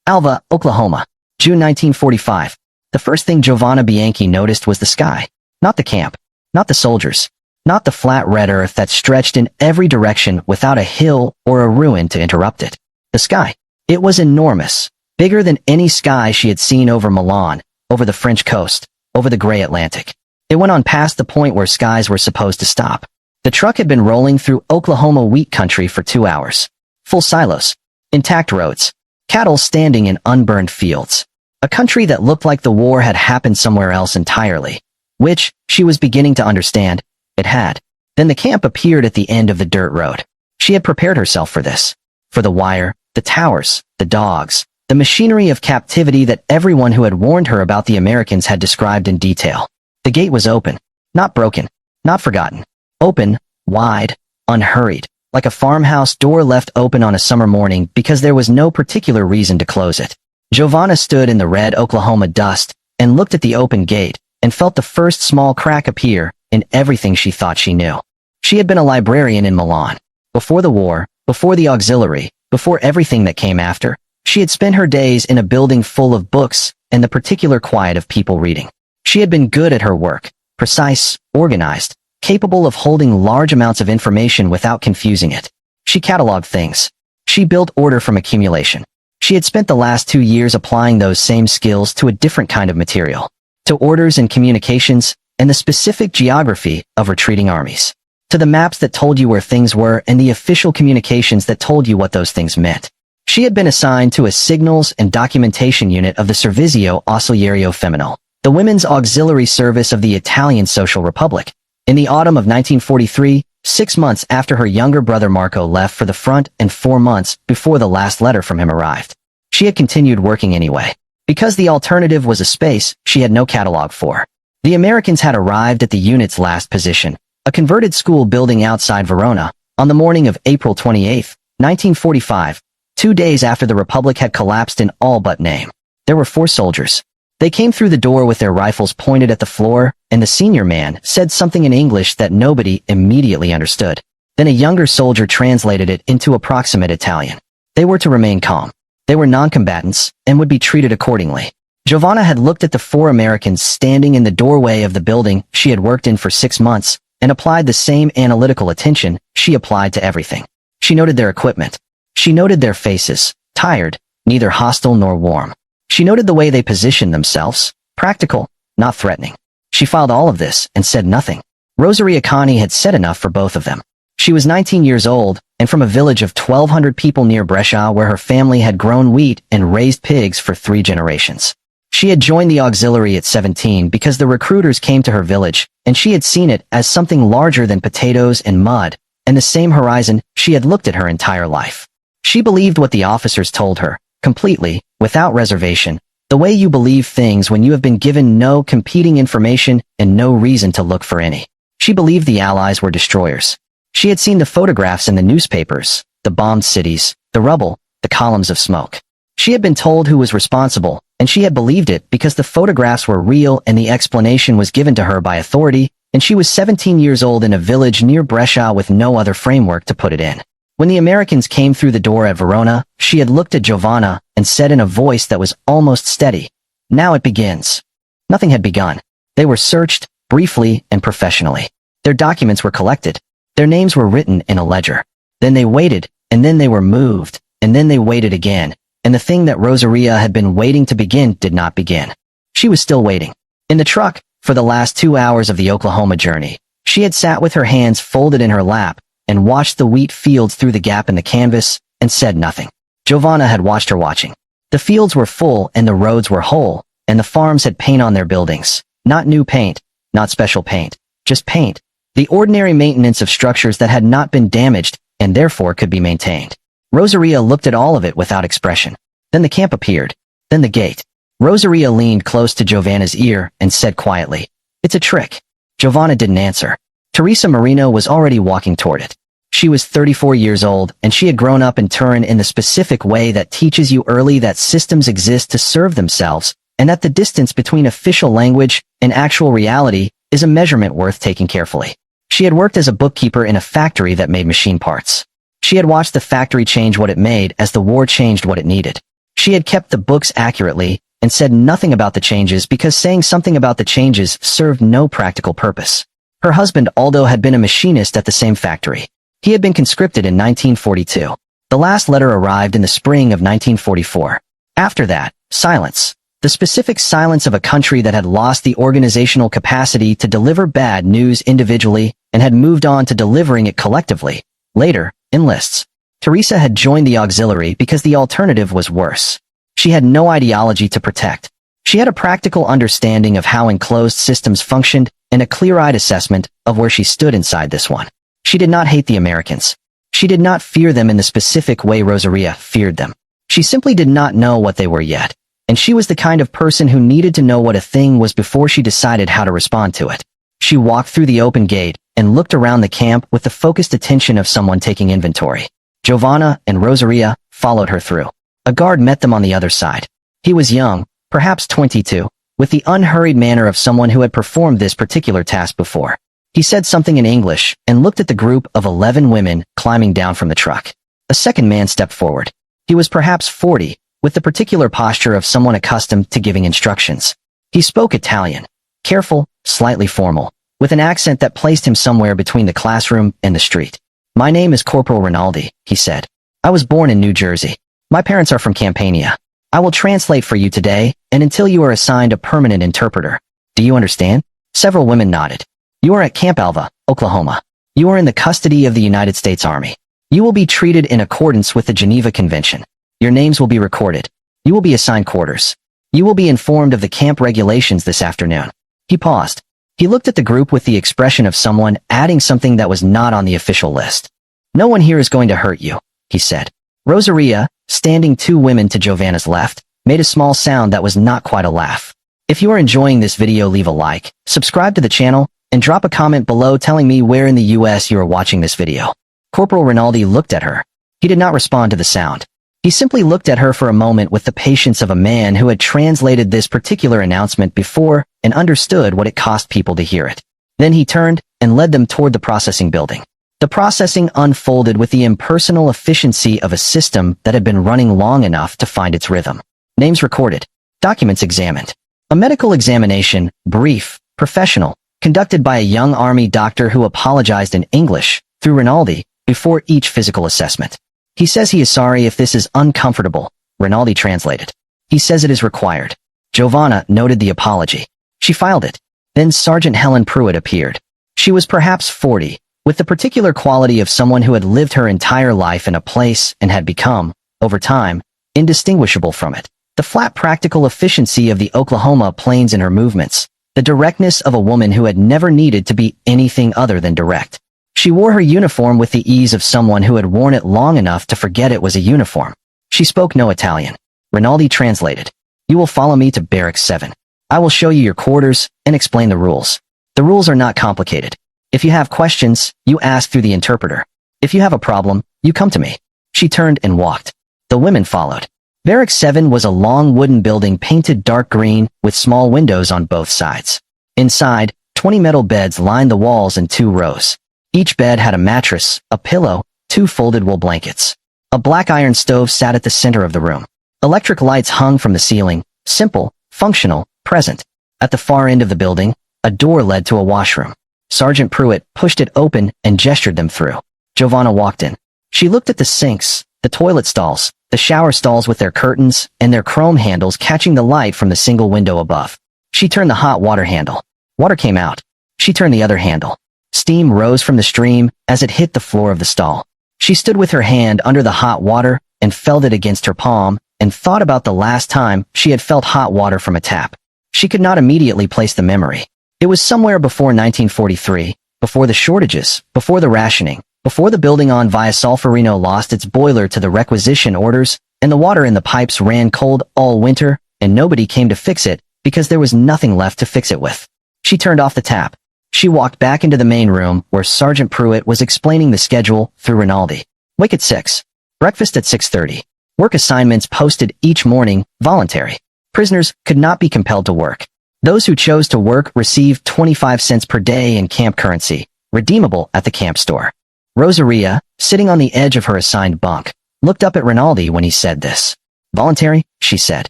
Alva, Oklahoma, June 1945. The first thing Giovanna Bianchi noticed was the sky. Not the camp. Not the soldiers. Not the flat red earth that stretched in every direction without a hill or a ruin to interrupt it. The sky. It was enormous. Bigger than any sky she had seen over Milan, over the French coast, over the gray Atlantic. It went on past the point where skies were supposed to stop. The truck had been rolling through Oklahoma wheat country for 2 hours. Full silos. Intact roads. Cattle standing in unburned fields. A country that looked like the war had happened somewhere else entirely. Which, she was beginning to understand, it had. Then the camp appeared at the end of the dirt road. She had prepared herself for this. For the wire, the towers, the dogs, the machinery of captivity that everyone who had warned her about the Americans had described in detail. The gate was open. Not broken. Not forgotten. Open, wide, unhurried, like a farmhouse door left open on a summer morning because there was no particular reason to close it. Giovanna stood in the red Oklahoma dust and looked at the open gate and felt the first small crack appear in everything she thought she knew. She had been a librarian in Milan. Before the war, before the auxiliary, before everything that came after, she had spent her days in a building full of books and the particular quiet of people reading. She had been good at her work, precise, organized, capable of holding large amounts of information without confusing it. She cataloged things. She built order from accumulation. She had spent the last 2 years applying those same skills to a different kind of material, to orders and communications, and the specific geography of retreating armies, to the maps that told you where things were and the official communications that told you what those things meant. She had been assigned to a signals and documentation unit of the Servizio Ausiliario Femminile, the women's auxiliary service of the Italian Social Republic. In the autumn of 1943, 6 months after her younger brother Marco left for the front and 4 months before the last letter from him arrived. She had continued working anyway, because the alternative was a space she had no catalog for. The Americans had arrived at the unit's last position, a converted school building outside Verona, on the morning of April 28, 1945, 2 days after the Republic had collapsed in all but name. There were 4 soldiers. They came through the door with their rifles pointed at the floor, and the senior man said something in English that nobody immediately understood. Then a younger soldier translated it into approximate Italian. They were to remain calm. They were non-combatants, and would be treated accordingly. Giovanna had looked at the 4 Americans standing in the doorway of the building she had worked in for 6 months, and applied the same analytical attention she applied to everything. She noted their equipment. She noted their faces, tired, neither hostile nor warm. She noted the way they positioned themselves, practical, not threatening. She filed all of this and said nothing. Rosaria Cani had said enough for both of them. She was 19 years old, and from a village of 1,200 people near Brescia where her family had grown wheat and raised pigs for 3 generations. She had joined the auxiliary at 17 because the recruiters came to her village, and she had seen it as something larger than potatoes and mud, and the same horizon she had looked at her entire life. She believed what the officers told her, completely, without reservation, the way you believe things when you have been given no competing information and no reason to look for any. She believed the Allies were destroyers. She had seen the photographs in the newspapers, the bombed cities, the rubble, the columns of smoke. She had been told who was responsible, and she had believed it because the photographs were real and the explanation was given to her by authority, and she was 17 years old in a village near Brescia with no other framework to put it in. When the Americans came through the door at Verona, she had looked at Giovanna and said in a voice that was almost steady, "Now it begins." Nothing had begun. They were searched, briefly and professionally. Their documents were collected. Their names were written in a ledger. Then they waited, and then they were moved, and then they waited again, and the thing that Rosaria had been waiting to begin did not begin. She was still waiting. In the truck, for the last 2 hours of the Oklahoma journey, she had sat with her hands folded in her lap, and watched the wheat fields through the gap in the canvas, and said nothing. Giovanna had watched her watching. The fields were full and the roads were whole, and the farms had paint on their buildings. Not new paint, not special paint, just paint. The ordinary maintenance of structures that had not been damaged, and therefore could be maintained. Rosaria looked at all of it without expression. Then the camp appeared. Then the gate. Rosaria leaned close to Giovanna's ear and said quietly, "It's a trick." Giovanna didn't answer. Teresa Marino was already walking toward it. She was 34 years old, and she had grown up in Turin in the specific way that teaches you early that systems exist to serve themselves, and that the distance between official language and actual reality is a measurement worth taking carefully. She had worked as a bookkeeper in a factory that made machine parts. She had watched the factory change what it made as the war changed what it needed. She had kept the books accurately and said nothing about the changes because saying something about the changes served no practical purpose. Her husband Aldo had been a machinist at the same factory. He had been conscripted in 1942. The last letter arrived in the spring of 1944. After that, silence. The specific silence of a country that had lost the organizational capacity to deliver bad news individually and had moved on to delivering it collectively. Later, enlists. Teresa had joined the auxiliary because the alternative was worse. She had no ideology to protect. She had a practical understanding of how enclosed systems functioned and a clear-eyed assessment of where she stood inside this one. She did not hate the Americans. She did not fear them in the specific way Rosaria feared them. She simply did not know what they were yet, and she was the kind of person who needed to know what a thing was before she decided how to respond to it. She walked through the open gate and looked around the camp with the focused attention of someone taking inventory. Giovanna and Rosaria followed her through. A guard met them on the other side. He was young, perhaps 22, with the unhurried manner of someone who had performed this particular task before. He said something in English and looked at the group of 11 women climbing down from the truck. A second man stepped forward. He was perhaps 40, with the particular posture of someone accustomed to giving instructions. He spoke Italian, careful, slightly formal, with an accent that placed him somewhere between the classroom and the street. "My name is Corporal Rinaldi," he said. "I was born in New Jersey. My parents are from Campania. I will translate for you today, and until you are assigned a permanent interpreter. Do you understand?" Several women nodded. "You are at Camp Alva, Oklahoma. You are in the custody of the United States Army. You will be treated in accordance with the Geneva Convention. Your names will be recorded. You will be assigned quarters. You will be informed of the camp regulations this afternoon." He paused. He looked at the group with the expression of someone adding something that was not on the official list. "No one here is going to hurt you," he said. Rosaria, standing 2 women to Giovanna's left, made a small sound that was not quite a laugh. If you are enjoying this video, leave a like, subscribe to the channel, and drop a comment below telling me where in the US you are watching this video. Corporal Rinaldi looked at her. He did not respond to the sound. He simply looked at her for a moment with the patience of a man who had translated this particular announcement before and understood what it cost people to hear it. Then he turned and led them toward the processing building. The processing unfolded with the impersonal efficiency of a system that had been running long enough to find its rhythm. Names recorded. Documents examined. A medical examination, brief, professional, conducted by a young army doctor who apologized in English, through Rinaldi, before each physical assessment. "He says he is sorry if this is uncomfortable," Rinaldi translated. "He says it is required." Giovanna noted the apology. She filed it. Then Sergeant Helen Pruitt appeared. She was perhaps 40, with the particular quality of someone who had lived her entire life in a place and had become, over time, indistinguishable from it. The flat practical efficiency of the Oklahoma plains in her movements. The directness of a woman who had never needed to be anything other than direct. She wore her uniform with the ease of someone who had worn it long enough to forget it was a uniform. She spoke no Italian. Rinaldi translated. "You will follow me to Barracks 7. I will show you your quarters and explain the rules. The rules are not complicated. If you have questions, you ask through the interpreter. If you have a problem, you come to me." She turned and walked. The women followed. Barracks 7 was a long wooden building painted dark green with small windows on both sides. Inside, 20 metal beds lined the walls in 2 rows. Each bed had a mattress, a pillow, 2 folded wool blankets. A black iron stove sat at the center of the room. Electric lights hung from the ceiling, simple, functional, present. At the far end of the building, a door led to a washroom. Sergeant Pruitt pushed it open and gestured them through. Giovanna walked in. She looked at the sinks, the toilet stalls, the shower stalls with their curtains and their chrome handles catching the light from the single window above. She turned the hot water handle. Water came out. She turned the other handle. Steam rose from the stream as it hit the floor of the stall. She stood with her hand under the hot water and felt it against her palm and thought about the last time she had felt hot water from a tap. She could not immediately place the memory. It was somewhere before 1943, before the shortages, before the rationing, before the building on Via Solferino lost its boiler to the requisition orders, and the water in the pipes ran cold all winter, and nobody came to fix it because there was nothing left to fix it with. She turned off the tap. She walked back into the main room where Sergeant Pruitt was explaining the schedule through Rinaldi. Wake at 6. Breakfast at 6:30. Work assignments posted each morning, voluntary. Prisoners could not be compelled to work. Those who chose to work received 25 cents per day in camp currency, redeemable at the camp store. Rosaria, sitting on the edge of her assigned bunk, looked up at Rinaldi when he said this. Voluntary, she said.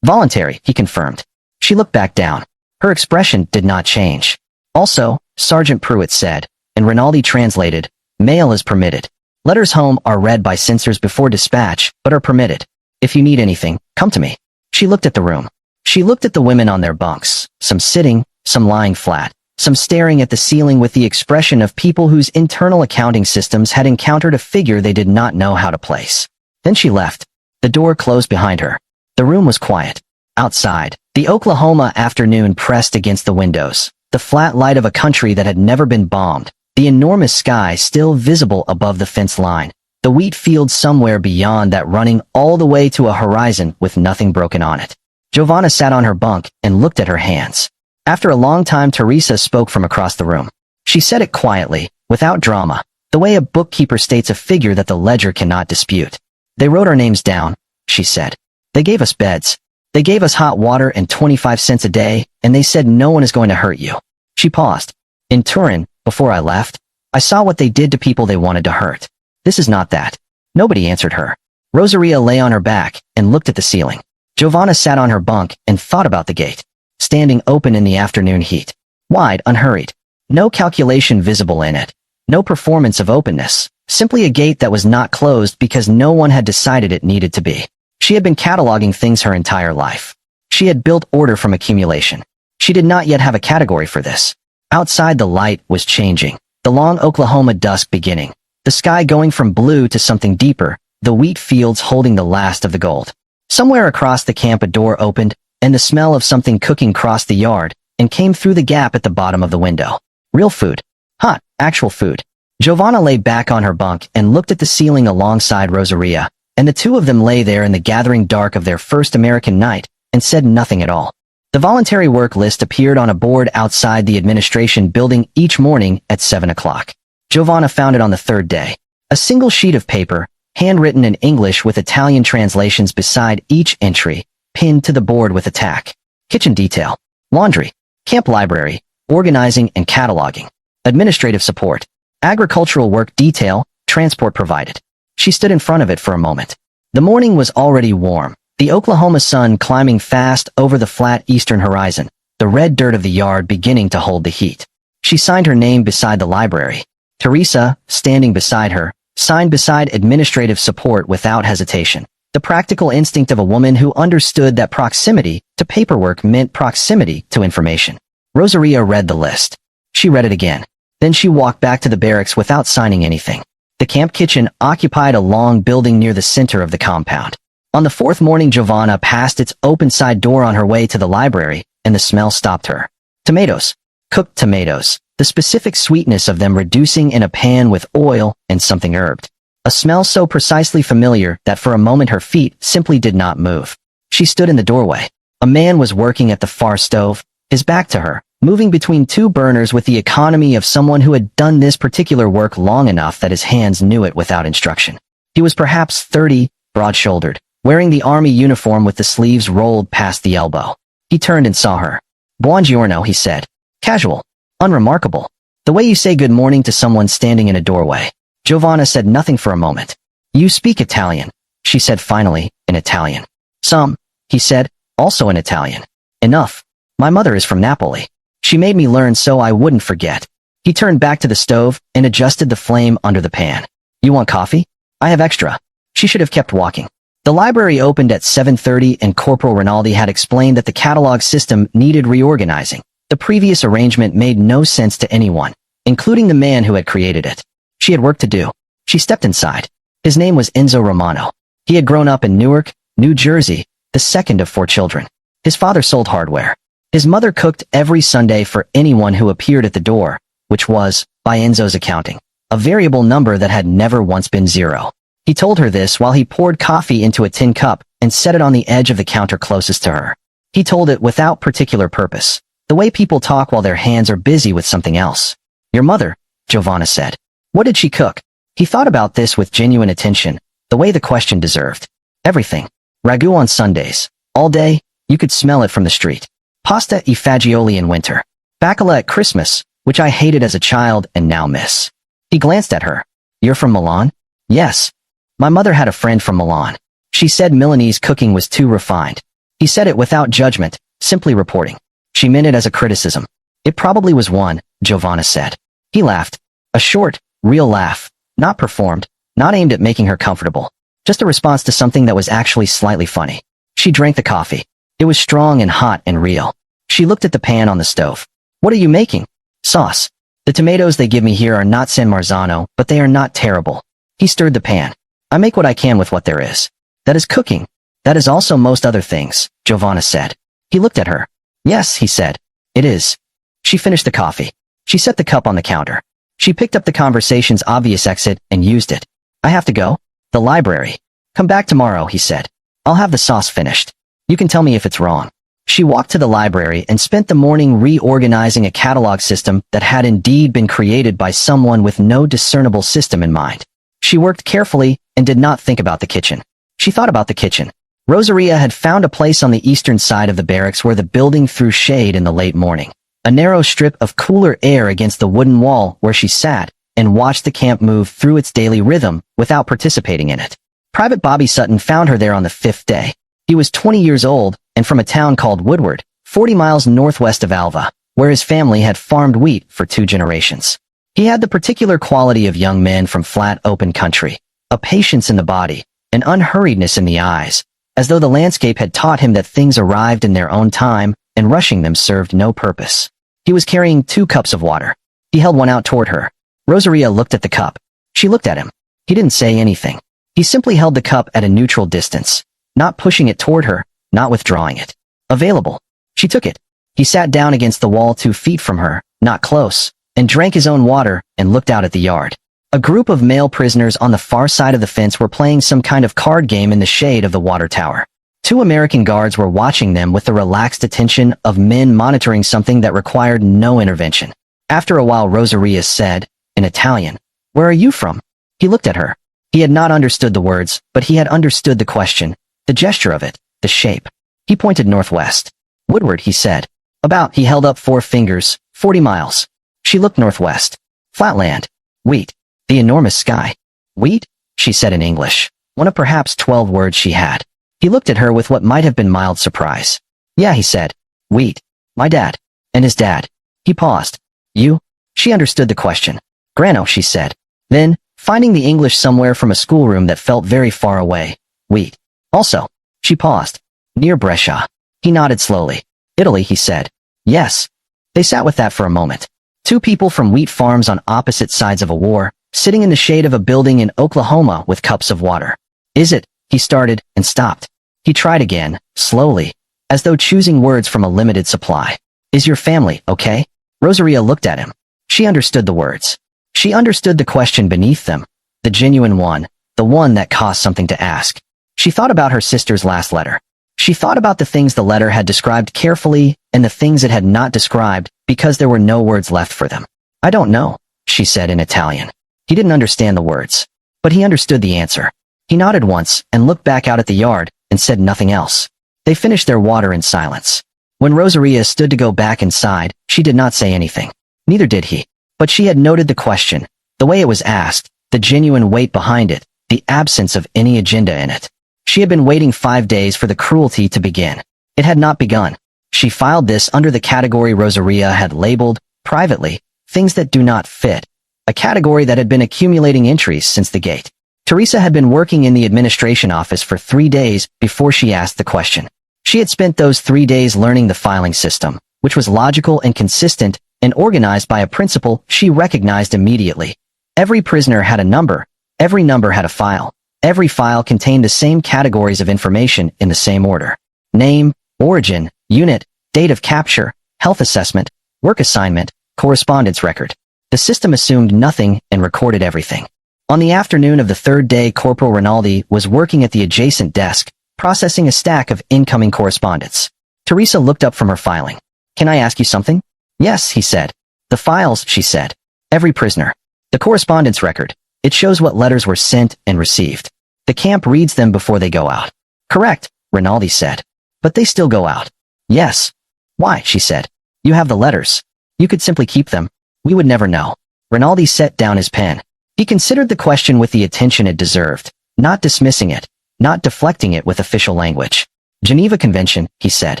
Voluntary, he confirmed. She looked back down. Her expression did not change. Also, Sergeant Pruitt said, and Rinaldi translated, mail is permitted. Letters home are read by censors before dispatch, but are permitted. If you need anything, come to me. She looked at the room. She looked at the women on their bunks, some sitting, some lying flat, some staring at the ceiling with the expression of people whose internal accounting systems had encountered a figure they did not know how to place. Then she left. The door closed behind her. The room was quiet. Outside, the Oklahoma afternoon pressed against the windows, the flat light of a country that had never been bombed, the enormous sky still visible above the fence line, the wheat field somewhere beyond that running all the way to a horizon with nothing broken on it. Giovanna sat on her bunk and looked at her hands. After a long time, Teresa spoke from across the room. She said it quietly, without drama, the way a bookkeeper states a figure that the ledger cannot dispute. They wrote our names down, she said. They gave us beds. They gave us hot water and 25 cents a day, and they said no one is going to hurt you. She paused. In Turin, before I left, I saw what they did to people they wanted to hurt. This is not that. Nobody answered her. Rosaria lay on her back and looked at the ceiling. Giovanna sat on her bunk and thought about the gate, standing open in the afternoon heat. Wide, unhurried. No calculation visible in it. No performance of openness. Simply a gate that was not closed because no one had decided it needed to be. She had been cataloging things her entire life. She had built order from accumulation. She did not yet have a category for this. Outside, the light was changing. The long Oklahoma dusk beginning. The sky going from blue to something deeper. The wheat fields holding the last of the gold. Somewhere across the camp a door opened, and the smell of something cooking crossed the yard and came through the gap at the bottom of the window. Real food. Hot, actual food. Giovanna lay back on her bunk and looked at the ceiling alongside Rosaria, and the two of them lay there in the gathering dark of their first American night and said nothing at all. The voluntary work list appeared on a board outside the administration building each morning at 7 o'clock. Giovanna found it on the third day. A single sheet of paper, handwritten in English with Italian translations beside each entry, pinned to the board with a tack. Kitchen detail. Laundry. Camp library. Organizing and cataloging. Administrative support. Agricultural work detail. Transport provided. She stood in front of it for a moment. The morning was already warm, the Oklahoma sun climbing fast over the flat eastern horizon, the red dirt of the yard beginning to hold the heat. She signed her name beside the library. Teresa, standing beside her, signed beside administrative support without hesitation. The practical instinct of a woman who understood that proximity to paperwork meant proximity to information. Rosaria read the list. She read it again. Then she walked back to the barracks without signing anything. The camp kitchen occupied a long building near the center of the compound. On the fourth morning, Giovanna passed its open side door on her way to the library, and the smell stopped her. Tomatoes. Cooked tomatoes. The specific sweetness of them reducing in a pan with oil and something herbed. A smell so precisely familiar that for a moment her feet simply did not move. She stood in the doorway. A man was working at the far stove, his back to her, moving between two burners with the economy of someone who had done this particular work long enough that his hands knew it without instruction. He was perhaps 30, broad-shouldered, wearing the army uniform with the sleeves rolled past the elbow. He turned and saw her. Buongiorno, he said. Casual. Unremarkable. The way you say good morning to someone standing in a doorway. Giovanna said nothing for a moment. You speak Italian, she said finally, in Italian. Some, he said, also in Italian. Enough. My mother is from Napoli. She made me learn so I wouldn't forget. He turned back to the stove and adjusted the flame under the pan. You want coffee? I have extra. She should have kept walking. The library opened at 7:30 and Corporal Rinaldi had explained that the catalog system needed reorganizing. The previous arrangement made no sense to anyone, including the man who had created it. She had work to do. She stepped inside. His name was Enzo Romano. He had grown up in Newark, New Jersey, the second of 4 children. His father sold hardware. His mother cooked every Sunday for anyone who appeared at the door, which was, by Enzo's accounting, a variable number that had never once been 0. He told her this while he poured coffee into a tin cup and set it on the edge of the counter closest to her. He told it without particular purpose, the way people talk while their hands are busy with something else. Your mother, Giovanna said. What did she cook? He thought about this with genuine attention, the way the question deserved. Everything. Ragu on Sundays. All day, you could smell it from the street. Pasta e fagioli in winter. Bacala at Christmas, which I hated as a child and now miss. He glanced at her. You're from Milan? Yes. My mother had a friend from Milan. She said Milanese cooking was too refined. He said it without judgment, simply reporting. She meant it as a criticism. It probably was one, Giovanna said. He laughed. A short, real laugh. Not performed, not aimed at making her comfortable. Just a response to something that was actually slightly funny. She drank the coffee. It was strong and hot and real. She looked at the pan on the stove. What are you making? Sauce. The tomatoes they give me here are not San Marzano, but they are not terrible. He stirred the pan. I make what I can with what there is. That is cooking. That is also most other things, Giovanna said. He looked at her. Yes, he said. It is. She finished the coffee. She set the cup on the counter. She picked up the conversation's obvious exit and used it. I have to go. The library. Come back tomorrow, he said. I'll have the sauce finished. You can tell me if it's wrong. She walked to the library and spent the morning reorganizing a catalog system that had indeed been created by someone with no discernible system in mind. She worked carefully and did not think about the kitchen. She thought about the kitchen. Rosaria had found a place on the eastern side of the barracks where the building threw shade in the late morning. A narrow strip of cooler air against the wooden wall where she sat and watched the camp move through its daily rhythm without participating in it. Private Bobby Sutton found her there on the 5th day. He was 20 years old and from a town called Woodward, 40 miles northwest of Alva, where his family had farmed wheat for 2 generations. He had the particular quality of young men from flat open country, a patience in the body, an unhurriedness in the eyes, as though the landscape had taught him that things arrived in their own time and rushing them served no purpose. He was carrying 2 cups of water. He held one out toward her. Rosaria looked at the cup. She looked at him. He didn't say anything. He simply held the cup at a neutral distance, not pushing it toward her, not withdrawing it. Available. She took it. He sat down against the wall 2 feet from her, not close, and drank his own water and looked out at the yard. A group of male prisoners on the far side of the fence were playing some kind of card game in the shade of the water tower. 2 American guards were watching them with the relaxed attention of men monitoring something that required no intervention. After a while, Rosaria said, in Italian, "Where are you from?" He looked at her. He had not understood the words, but he had understood the question, the gesture of it, the shape. He pointed northwest. Woodward, he said. About, he held up 4 fingers, 40 miles. She looked northwest. Flatland. Wheat. The enormous sky. Wheat? She said in English, one of perhaps 12 words she had. He looked at her with what might have been mild surprise. Yeah, he said. Wheat. My dad. And his dad. He paused. You? She understood the question. Grano, she said. Then, finding the English somewhere from a schoolroom that felt very far away. Wheat. Also. She paused. Near Brescia. He nodded slowly. Italy, he said. Yes. They sat with that for a moment. 2 people from wheat farms on opposite sides of a war, sitting in the shade of a building in Oklahoma with cups of water. Is it? He started and stopped. He tried again, slowly, as though choosing words from a limited supply. Is your family okay? Rosaria looked at him. She understood the words. She understood the question beneath them, the genuine one, the one that cost something to ask. She thought about her sister's last letter. She thought about the things the letter had described carefully and the things it had not described because there were no words left for them. I don't know, she said in Italian. He didn't understand the words, but he understood the answer. He nodded once and looked back out at the yard and said nothing else. They finished their water in silence. When Rosaria stood to go back inside, she did not say anything. Neither did he. But she had noted the question, the way it was asked, the genuine weight behind it, the absence of any agenda in it. She had been waiting 5 days for the cruelty to begin. It had not begun. She filed this under the category Rosaria had labeled, privately, things that do not fit, a category that had been accumulating entries since the gate. Teresa had been working in the administration office for 3 days before she asked the question. She had spent those 3 days learning the filing system, which was logical and consistent and organized by a principle she recognized immediately. Every prisoner had a number. Every number had a file. Every file contained the same categories of information in the same order. Name, origin, unit, date of capture, health assessment, work assignment, correspondence record. The system assumed nothing and recorded everything. On the afternoon of the 3rd day, Corporal Rinaldi was working at the adjacent desk, processing a stack of incoming correspondence. Teresa looked up from her filing. Can I ask you something? Yes, he said. The files, she said. Every prisoner. The correspondence record. It shows what letters were sent and received. The camp reads them before they go out. Correct, Rinaldi said. But they still go out. Yes. Why, she said. You have the letters. You could simply keep them. We would never know. Rinaldi set down his pen. He considered the question with the attention it deserved, not dismissing it, not deflecting it with official language. Geneva Convention, he said.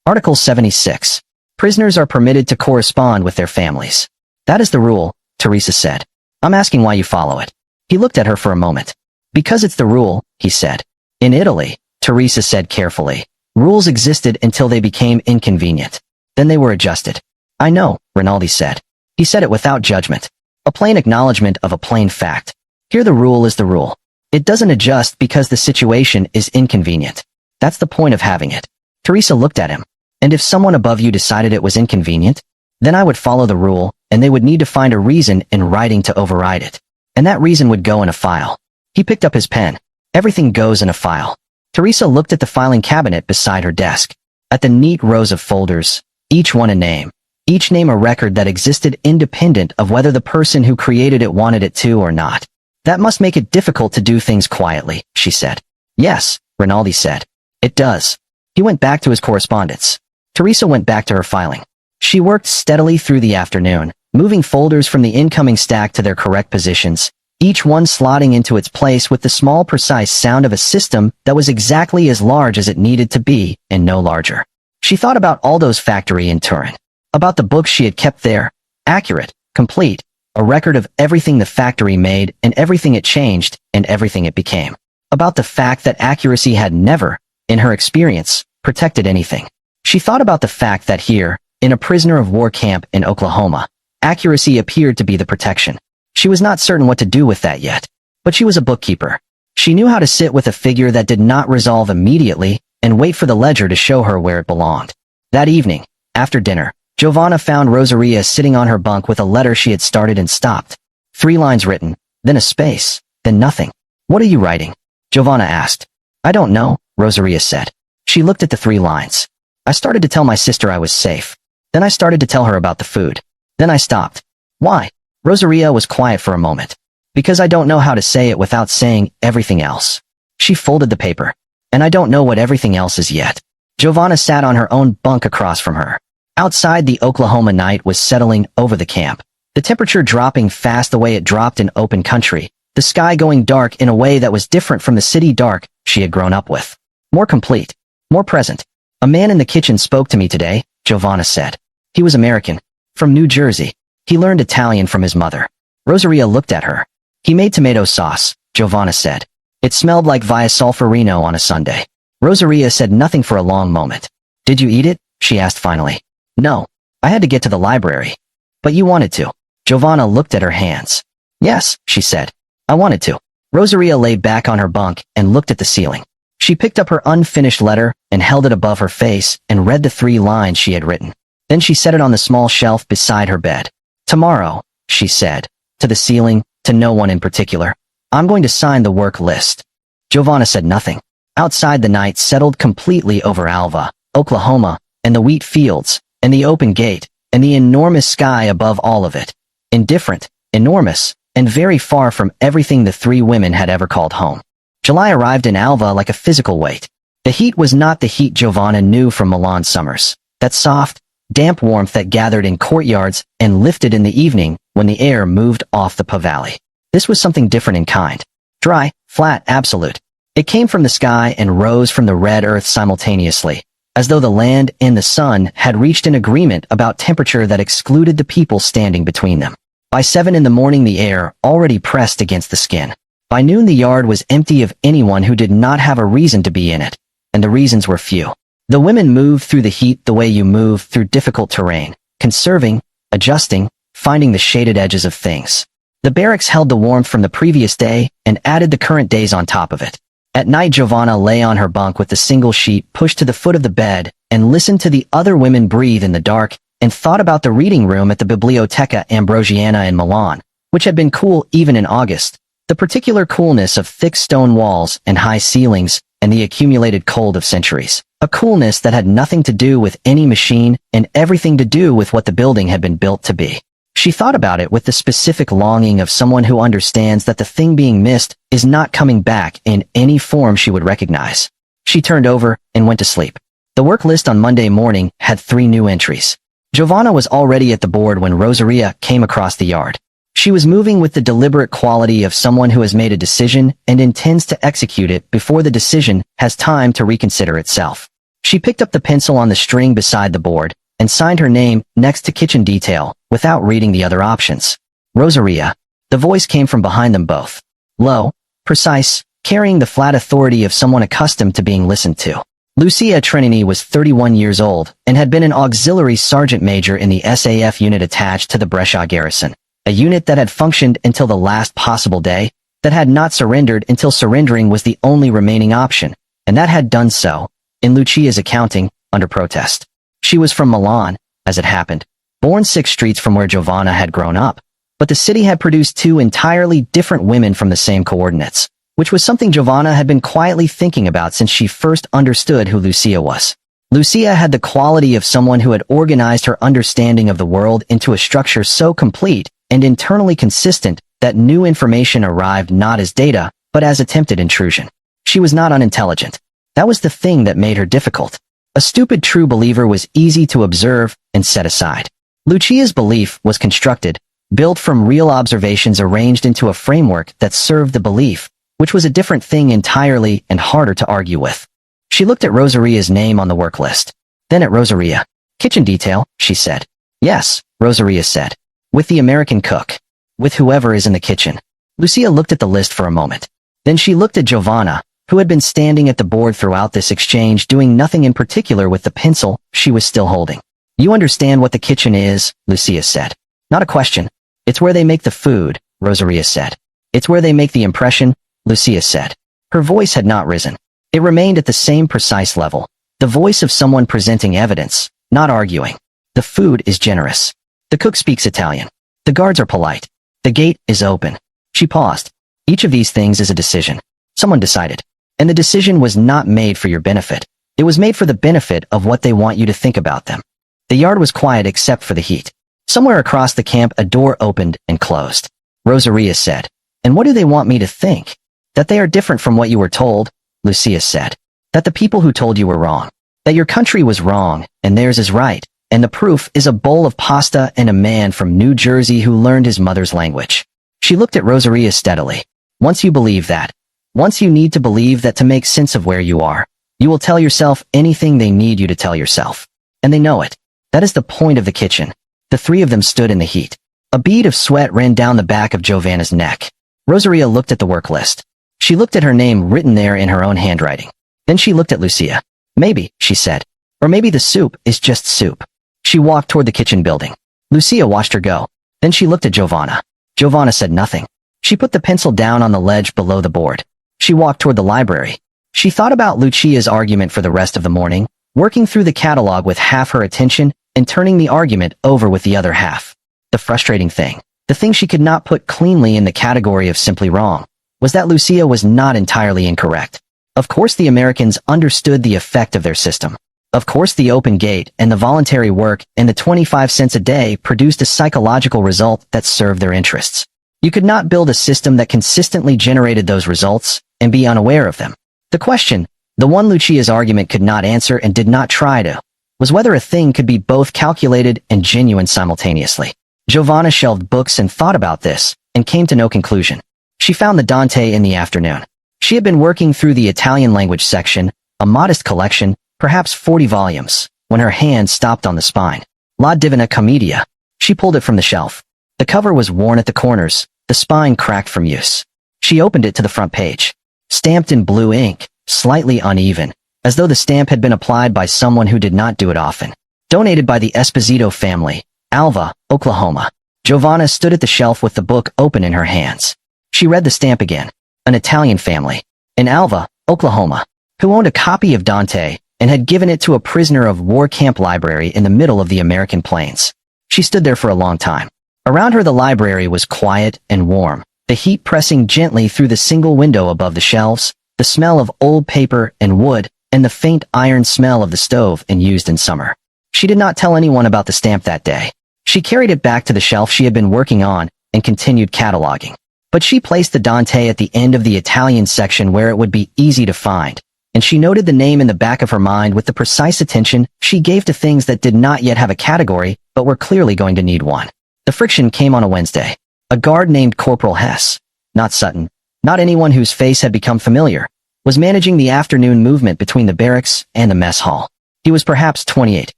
Article 76. Prisoners are permitted to correspond with their families. That is the rule, Teresa said. I'm asking why you follow it. He looked at her for a moment. Because it's the rule, he said. In Italy, Teresa said carefully, rules existed until they became inconvenient. Then they were adjusted. I know, Rinaldi said. He said it without judgment. A plain acknowledgement of a plain fact. Here the rule is the rule. It doesn't adjust because the situation is inconvenient. That's the point of having it. Teresa looked at him. And if someone above you decided it was inconvenient, then I would follow the rule, and they would need to find a reason in writing to override it. And that reason would go in a file. He picked up his pen. Everything goes in a file. Teresa looked at the filing cabinet beside her desk. At the neat rows of folders, each one a name. Each name a record that existed independent of whether the person who created it wanted it to or not. That must make it difficult to do things quietly, she said. Yes, Rinaldi said. It does. He went back to his correspondence. Teresa went back to her filing. She worked steadily through the afternoon, moving folders from the incoming stack to their correct positions, each one slotting into its place with the small precise sound of a system that was exactly as large as it needed to be and no larger. She thought about all those factory in Turin. About the books she had kept there, accurate, complete, a record of everything the factory made and everything it changed and everything it became. About the fact that accuracy had never, in her experience, protected anything. She thought about the fact that here, in a prisoner of war camp in Oklahoma, accuracy appeared to be the protection. She was not certain what to do with that yet, but she was a bookkeeper. She knew how to sit with a figure that did not resolve immediately and wait for the ledger to show her where it belonged. That evening, after dinner, Giovanna found Rosaria sitting on her bunk with a letter she had started and stopped. 3 lines written, then a space, then nothing. What are you writing? Giovanna asked. I don't know, Rosaria said. She looked at the 3 lines. I started to tell my sister I was safe. Then I started to tell her about the food. Then I stopped. Why? Rosaria was quiet for a moment. Because I don't know how to say it without saying everything else. She folded the paper. And I don't know what everything else is yet. Giovanna sat on her own bunk across from her. Outside, the Oklahoma night was settling over the camp. The temperature dropping fast the way it dropped in open country. The sky going dark in a way that was different from the city dark she had grown up with. More complete. More present. A man in the kitchen spoke to me today, Giovanna said. He was American. From New Jersey. He learned Italian from his mother. Rosaria looked at her. He made tomato sauce, Giovanna said. It smelled like Via Solferino on a Sunday. Rosaria said nothing for a long moment. Did you eat it? She asked finally. No. I had to get to the library. But you wanted to. Giovanna looked at her hands. Yes, she said. I wanted to. Rosaria lay back on her bunk and looked at the ceiling. She picked up her unfinished letter and held it above her face and read the 3 lines she had written. Then she set it on the small shelf beside her bed. Tomorrow, she said, to the ceiling, to no one in particular, I'm going to sign the work list. Giovanna said nothing. Outside, the night settled completely over Alva, Oklahoma, and the wheat fields, and the open gate, and the enormous sky above all of it. Indifferent, enormous, and very far from everything the 3 women had ever called home. July arrived in Alva like a physical weight. The heat was not the heat Giovanna knew from Milan summers. That soft, damp warmth that gathered in courtyards and lifted in the evening when the air moved off the Po Valley. This was something different in kind. Dry, flat, absolute. It came from the sky and rose from the red earth simultaneously, as though the land and the sun had reached an agreement about temperature that excluded the people standing between them. By 7 in the morning, the air already pressed against the skin. By noon, the yard was empty of anyone who did not have a reason to be in it, and the reasons were few. The women moved through the heat the way you move through difficult terrain, conserving, adjusting, finding the shaded edges of things. The barracks held the warmth from the previous day and added the current days on top of it. At night, Giovanna lay on her bunk with the single sheet pushed to the foot of the bed and listened to the other women breathe in the dark and thought about the reading room at the Biblioteca Ambrosiana in Milan, which had been cool even in August. The particular coolness of thick stone walls and high ceilings and the accumulated cold of centuries. A coolness that had nothing to do with any machine and everything to do with what the building had been built to be. She thought about it with the specific longing of someone who understands that the thing being missed is not coming back in any form she would recognize. She turned over and went to sleep. The work list on Monday morning had 3 new entries. Giovanna was already at the board when Rosaria came across the yard. She was moving with the deliberate quality of someone who has made a decision and intends to execute it before the decision has time to reconsider itself. She picked up the pencil on the string beside the board and signed her name next to kitchen detail without reading the other options. Rosaria. The voice came from behind them both. Low, precise, carrying the flat authority of someone accustomed to being listened to. Lucia Trinity was 31 years old and had been an auxiliary sergeant major in the SAF unit attached to the Brescia garrison, a unit that had functioned until the last possible day, that had not surrendered until surrendering was the only remaining option, and that had done so, in Lucia's accounting, under protest. She was from Milan, as it happened, born 6 streets from where Giovanna had grown up, but the city had produced 2 entirely different women from the same coordinates, which was something Giovanna had been quietly thinking about since she first understood who Lucia was. Lucia had the quality of someone who had organized her understanding of the world into a structure so complete and internally consistent that new information arrived not as data, but as attempted intrusion. She was not unintelligent. That was the thing that made her difficult. A stupid true believer was easy to observe and set aside. Lucia's belief was constructed, built from real observations arranged into a framework that served the belief, which was a different thing entirely and harder to argue with. She looked at Rosaria's name on the work list. Then at Rosaria. Kitchen detail, she said. Yes, Rosaria said. With the American cook. With whoever is in the kitchen. Lucia looked at the list for a moment. Then she looked at Giovanna, who had been standing at the board throughout this exchange doing nothing in particular with the pencil she was still holding. You understand what the kitchen is, Lucia said. Not a question. It's where they make the food, Rosaria said. It's where they make the impression, Lucia said. Her voice had not risen. It remained at the same precise level. The voice of someone presenting evidence, not arguing. The food is generous. The cook speaks Italian. The guards are polite. The gate is open. She paused. Each of these things is a decision. Someone decided. And the decision was not made for your benefit. It was made for the benefit of what they want you to think about them. The yard was quiet except for the heat. Somewhere across the camp a door opened and closed. Rosaria said. And what do they want me to think? That they are different from what you were told, Lucia said. That the people who told you were wrong. That your country was wrong, and theirs is right. And the proof is a bowl of pasta and a man from New Jersey who learned his mother's language. She looked at Rosaria steadily. Once you believe that, once you need to believe that to make sense of where you are, you will tell yourself anything they need you to tell yourself. And they know it. That is the point of the kitchen. The 3 of them stood in the heat. A bead of sweat ran down the back of Giovanna's neck. Rosaria looked at the work list. She looked at her name written there in her own handwriting. Then she looked at Lucia. Maybe, she said. Or maybe the soup is just soup. She walked toward the kitchen building. Lucia watched her go. Then she looked at Giovanna. Giovanna said nothing. She put the pencil down on the ledge below the board. She walked toward the library. She thought about Lucia's argument for the rest of the morning, working through the catalog with half her attention and turning the argument over with the other half. The frustrating thing, the thing she could not put cleanly in the category of simply wrong, was that Lucia was not entirely incorrect. Of course the Americans understood the effect of their system. Of course the open gate and the voluntary work and the 25 cents a day produced a psychological result that served their interests. You could not build a system that consistently generated those results and be unaware of them. The question, the one Lucia's argument could not answer and did not try to, was whether a thing could be both calculated and genuine simultaneously. Giovanna shelved books and thought about this, and came to no conclusion. She found the Dante in the afternoon. She had been working through the Italian language section, a modest collection, perhaps 40 volumes, when her hand stopped on the spine. La Divina Commedia. She pulled it from the shelf. The cover was worn at the corners, the spine cracked from use. She opened it to the front page. Stamped in blue ink, slightly uneven, as though the stamp had been applied by someone who did not do it often. Donated by the Esposito family, Alva, Oklahoma. Giovanna stood at the shelf with the book open in her hands. She read the stamp again. An Italian family, in Alva, Oklahoma, who owned a copy of Dante and had given it to a prisoner of war camp library in the middle of the American plains. She stood there for a long time. Around her the library was quiet and warm, the heat pressing gently through the single window above the shelves, the smell of old paper and wood, and the faint iron smell of the stove and used in summer. She did not tell anyone about the stamp that day. She carried it back to the shelf she had been working on and continued cataloging. But she placed the Dante at the end of the Italian section where it would be easy to find, and she noted the name in the back of her mind with the precise attention she gave to things that did not yet have a category but were clearly going to need one. The friction came on a Wednesday. A guard named Corporal Hess, not Sutton, not anyone whose face had become familiar, was managing the afternoon movement between the barracks and the mess hall. He was perhaps 28,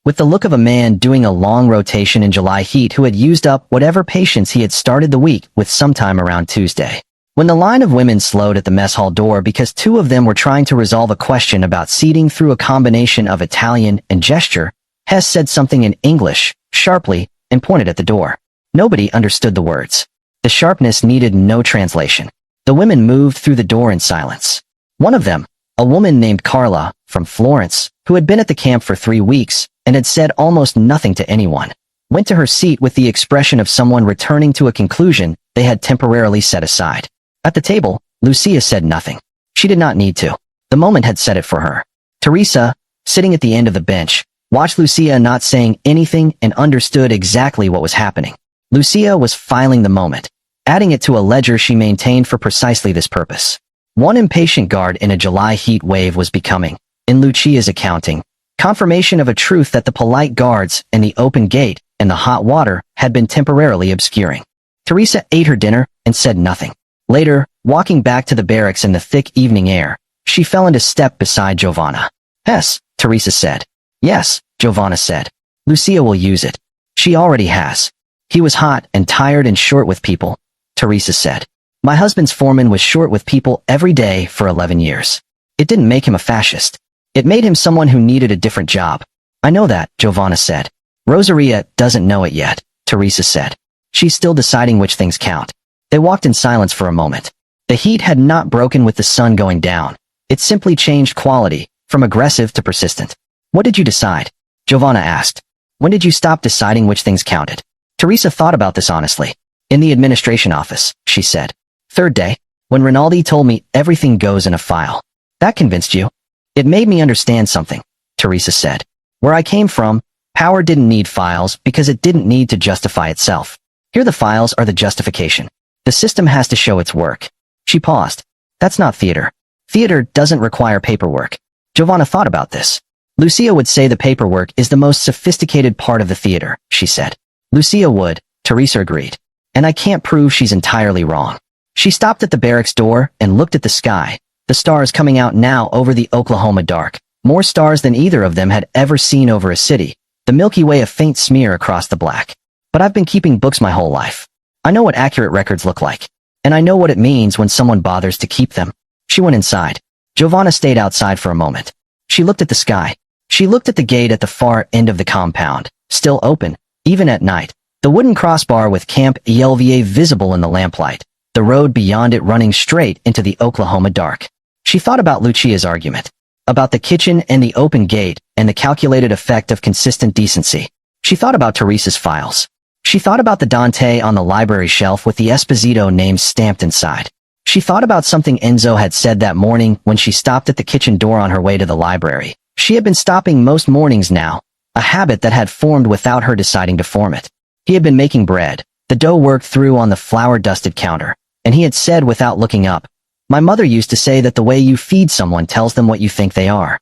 with the look of a man doing a long rotation in July heat who had used up whatever patience he had started the week with sometime around Tuesday. When the line of women slowed at the mess hall door because two of them were trying to resolve a question about seating through a combination of Italian and gesture, Hess said something in English, sharply, and pointed at the door. Nobody understood the words. The sharpness needed no translation. The women moved through the door in silence. One of them, a woman named Carla, from Florence, who had been at the camp for 3 weeks and had said almost nothing to anyone, went to her seat with the expression of someone returning to a conclusion they had temporarily set aside. At the table, Lucia said nothing. She did not need to. The moment had said it for her. Teresa, sitting at the end of the bench, watched Lucia not saying anything and understood exactly what was happening. Lucia was filing the moment, adding it to a ledger she maintained for precisely this purpose. One impatient guard in a July heat wave was becoming, in Lucia's accounting, confirmation of a truth that the polite guards and the open gate and the hot water had been temporarily obscuring. Teresa ate her dinner and said nothing. Later, walking back to the barracks in the thick evening air, she fell into step beside Giovanna. Hess, Teresa said. Yes, Giovanna said. Lucia will use it. She already has. He was hot and tired and short with people, Teresa said. My husband's foreman was short with people every day for 11 years. It didn't make him a fascist. It made him someone who needed a different job. I know that, Giovanna said. Rosaria doesn't know it yet, Teresa said. She's still deciding which things count. They walked in silence for a moment. The heat had not broken with the sun going down. It simply changed quality, from aggressive to persistent. What did you decide? Giovanna asked. When did you stop deciding which things counted? Teresa thought about this honestly. In the administration office, she said. Third day, when Rinaldi told me everything goes in a file. That convinced you? It made me understand something, Teresa said. Where I came from, power didn't need files because it didn't need to justify itself. Here the files are the justification. The system has to show its work. She paused. That's not theater. Theater doesn't require paperwork. Giovanna thought about this. Lucia would say the paperwork is the most sophisticated part of the theater, she said. Lucia would, Teresa agreed. And I can't prove she's entirely wrong. She stopped at the barracks door and looked at the sky, the stars coming out now over the Oklahoma dark, more stars than either of them had ever seen over a city, the Milky Way a faint smear across the black. But I've been keeping books my whole life. I know what accurate records look like. And I know what it means when someone bothers to keep them. She went inside. Giovanna stayed outside for a moment. She looked at the sky. She looked at the gate at the far end of the compound, still open, even at night. The wooden crossbar with Camp ELVA visible in the lamplight. The road beyond it running straight into the Oklahoma dark. She thought about Lucia's argument. About the kitchen and the open gate and the calculated effect of consistent decency. She thought about Teresa's files. She thought about the Dante on the library shelf with the Esposito name stamped inside. She thought about something Enzo had said that morning when she stopped at the kitchen door on her way to the library. She had been stopping most mornings now, a habit that had formed without her deciding to form it. He had been making bread, the dough worked through on the flour-dusted counter, and he had said without looking up, "My mother used to say that the way you feed someone tells them what you think they are."